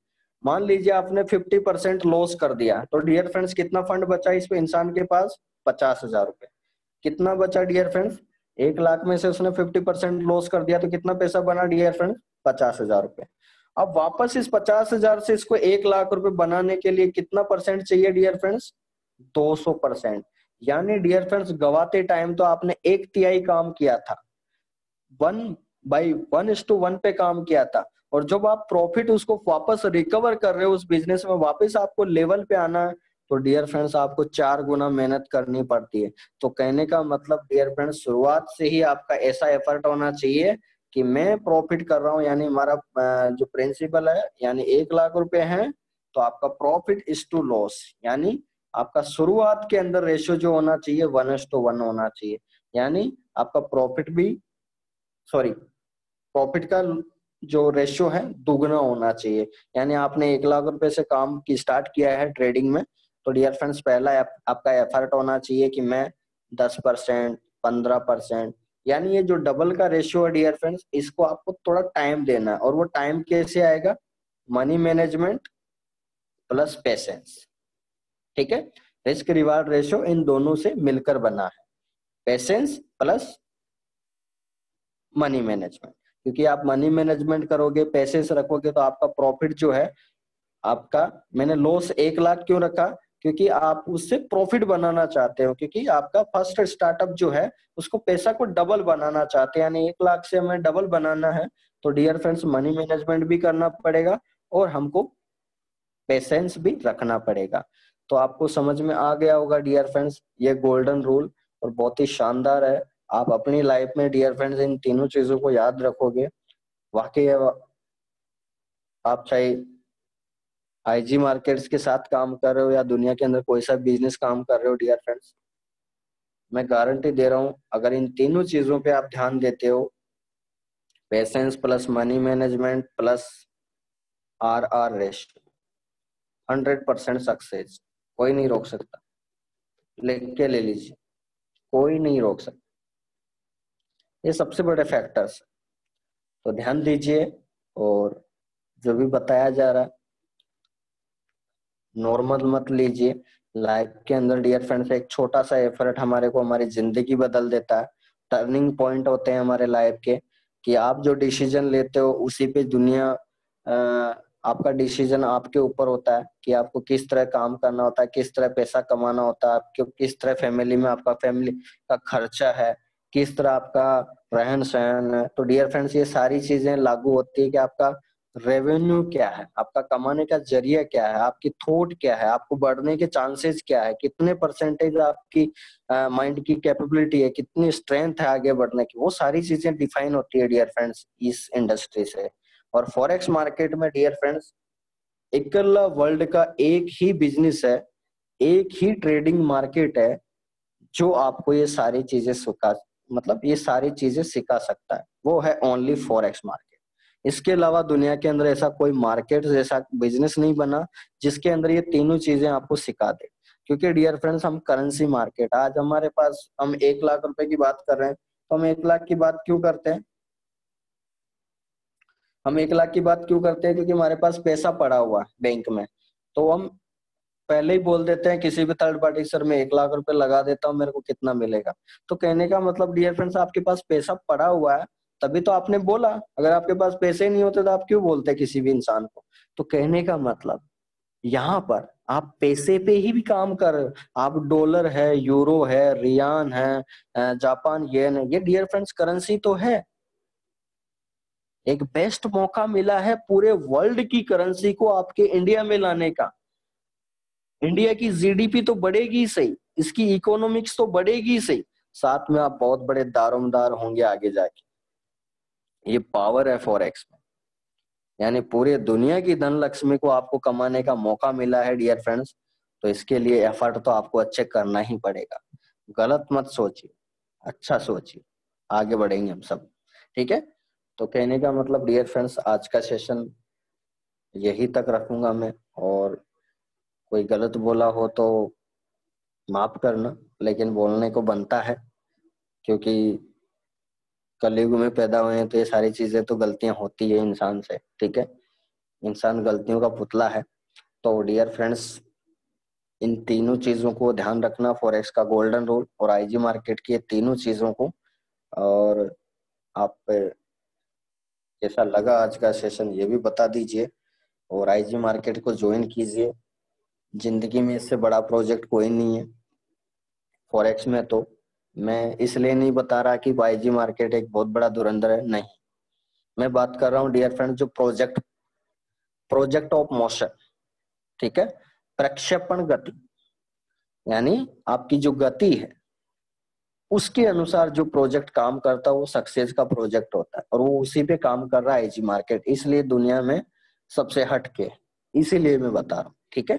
मान लीजिए आपने 50% लॉस कर दिया, तो डियर फ्रेंड्स कितना फंड बचा इस पे इंसान के पास? 50,000 रुपए। कितना बचा डियर फ्रेंड्स? 1 लाख में से उसने 50% लॉस कर दिया तो कितना पैसा बना डियर फ्रेंड्स? 50,000 रुपए। अब वापस इस 50,000 से इसको 1 लाख रुपए बनाने के लिए कितना परसेंट चाहिए डियर फ्रेंड्स? 200%। यानी डियर फ्रेंड्स गवाते टाइम तो आपने 1/3 काम किया था, 1/1:1 पे काम किया था, और जब आप प्रॉफिट उसको वापस रिकवर कर रहे हो, उस बिजनेस में वापस आपको लेवल पे आना है, तो डियर फ्रेंड्स आपको 4 गुना मेहनत करनी पड़ती है। तो कहने का मतलब डियर फ्रेंड्स शुरुआत से ही आपका ऐसा एफर्ट होना चाहिए कि मैं प्रॉफिट कर रहा हूँ, यानी हमारा जो प्रिंसिपल है यानी 1 लाख रुपए है, तो आपका प्रॉफिट इज टू लॉस, यानी आपका शुरुआत के अंदर रेशियो जो होना चाहिए 1:1 होना चाहिए, यानी आपका प्रॉफिट भी, सॉरी, प्रॉफिट का जो रेशियो है दुगना होना चाहिए। यानी आपने 1 लाख रुपए से काम की स्टार्ट किया है ट्रेडिंग में, तो डियर फ्रेंड्स पहला आपका एफर्ट होना चाहिए कि मैं 10%, 15%, यानी ये जो डबल का रेशियो है डियर फ्रेंड्स, इसको आपको थोड़ा टाइम देना है। और वो टाइम कैसे आएगा? Money management plus patience. ठीक है, रिस्क रिवार्ड रेशियो इन दोनों से मिलकर बना है, पेशेंस प्लस मनी मैनेजमेंट। क्योंकि आप मनी मैनेजमेंट करोगे, पैसे से रखोगे, तो आपका प्रॉफिट जो है आपका, मैंने लॉस 1 लाख क्यों रखा? क्योंकि आप उससे प्रॉफिट बनाना चाहते हो, क्योंकि आपका फर्स्ट स्टार्टअप जो है उसको पैसा को डबल बनाना चाहते हैं, यानी 1 लाख से हमें डबल बनाना है। तो डियर फ्रेंड्स मनी मैनेजमेंट भी करना पड़ेगा और हमको पेशेंस भी रखना पड़ेगा। तो आपको समझ में आ गया होगा डियर फ्रेंड्स ये गोल्डन रूल, और बहुत ही शानदार है। आप अपनी लाइफ में डियर फ्रेंड्स इन तीनों चीजों को याद रखोगे, वाकई आप चाहे आईजी मार्केट्स के साथ काम कर रहे हो या दुनिया के अंदर कोई सा बिजनेस काम कर रहे हो डियर फ्रेंड्स, मैं गारंटी दे रहा हूं अगर इन तीनों चीजों पे आप ध्यान देते हो, patience plus money management plus RR ratio, 100% success. कोई नहीं रोक सकता, लिख के ले लीजिए, कोई नहीं रोक सकता। ये सबसे बड़े फैक्टर्स, तो ध्यान दीजिए। और जो भी बताया जा रहा है नॉर्मल मत लीजिए। लाइफ के अंदर डियर फ्रेंड्स एक छोटा सा एफर्ट हमारे को हमारी जिंदगी बदल देता है। टर्निंग पॉइंट होते हैं हमारे लाइफ के, कि आप जो डिसीजन लेते हो उसी पे दुनिया, आपका डिसीजन आपके ऊपर होता है कि आपको किस तरह काम करना होता है, किस तरह पैसा कमाना होता है, आपको किस तरह फैमिली में आपका फैमिली का खर्चा है, किस तरह आपका रहन सहन है। तो डियर फ्रेंड्स ये सारी चीजें लागू होती है कि आपका रेवेन्यू क्या है, आपका कमाने का जरिया क्या है, आपकी थॉट क्या है, आपको बढ़ने के चांसेस क्या है, कितने परसेंटेज आपकी माइंड की कैपेबिलिटी है, कितनी स्ट्रेंथ है आगे बढ़ने की, वो सारी चीजें डिफाइन होती है डियर फ्रेंड्स इस इंडस्ट्री से। और फॉरेक्स मार्केट में डियर फ्रेंड्स इकल्ला वर्ल्ड का एक ही बिजनेस है, एक ही ट्रेडिंग मार्केट है जो आपको ये सारी चीजें सिखा, मतलब ये सारी चीजें सिखा सकता है, वो है ओनली फॉरेक्स मार्केट। इसके अलावा दुनिया के अंदर ऐसा कोई मार्केट जैसा बिजनेस नहीं बना जिसके अंदर ये तीनों चीजें आपको सिखा दे। क्योंकि डियर फ्रेंड्स हम करेंसी मार्केट, आज हमारे पास, हम 1 लाख रुपए की बात कर रहे हैं, तो हम 1 लाख की बात क्यों करते हैं? हम 1 लाख की बात क्यों करते हैं? क्योंकि हमारे पास पैसा पड़ा हुआ है बैंक में, तो हम पहले ही बोल देते हैं किसी भी थर्ड पार्टी, सर मैं 1 लाख रुपए लगा देता हूँ, मेरे को कितना मिलेगा? तो कहने का मतलब डियर फ्रेंड्स आपके पास पैसा पड़ा हुआ है, तभी तो आपने बोला। अगर आपके पास पैसे ही नहीं होते तो आप क्यों बोलते किसी भी इंसान को? तो कहने का मतलब यहाँ पर आप पैसे पे ही भी काम कर रहे हो। आप डॉलर है, यूरो है, रियान है, जापान येन है, ये डियर फ्रेंड्स करेंसी तो है। एक बेस्ट मौका मिला है पूरे वर्ल्ड की करेंसी को आपके इंडिया में लाने का। इंडिया की जीडीपी तो बढ़ेगी सही, इसकी इकोनॉमिक्स तो बढ़ेगी सही, साथ में आप बहुत बड़े दारोमदार होंगे आगे जाके। ये पावर है फॉरेक्स में, यानी पूरे दुनिया की धन लक्ष्मी को आपको कमाने का मौका मिला है डियर फ्रेंड्स। तो इसके लिए एफर्ट तो आपको अच्छे करना ही पड़ेगा। गलत मत सोचिए, अच्छा सोचिए, आगे बढ़ेंगे हम सब। ठीक है, तो कहने का मतलब डियर फ्रेंड्स आज का सेशन यही तक रखूंगा मैं, और कोई गलत बोला हो तो माफ करना, लेकिन बोलने को बनता है, क्योंकि कलयुग में पैदा हुए हैं तो ये सारी चीजें तो गलतियां होती है इंसान से। ठीक है, इंसान गलतियों का पुतला है। तो डियर फ्रेंड्स इन तीनों चीजों को ध्यान रखना, फॉरेक्स का गोल्डन रूल और आईजी मार्केट की ये तीनों चीजों को और आप कैसा लगा आज का सेशन ये भी बता दीजिए, और आईजी मार्केट को ज्वाइन कीजिए। जिंदगी में इससे बड़ा प्रोजेक्ट कोई नहीं है फॉरेक्स में। तो मैं इसलिए नहीं बता रहा कि आईजी मार्केट एक बहुत बड़ा धुरंधर है, नहीं। मैं बात कर रहा हूँ डियर फ्रेंड जो प्रोजेक्ट ऑफ मोशन, ठीक है, प्रक्षेपण गति, यानी आपकी जो गति है उसके अनुसार जो प्रोजेक्ट काम करता है वो सक्सेस का प्रोजेक्ट होता है, और वो उसी पे काम कर रहा है आईजी मार्केट, इसलिए दुनिया में सबसे हटके, इसीलिए मैं बता रहा हूँ, ठीक है।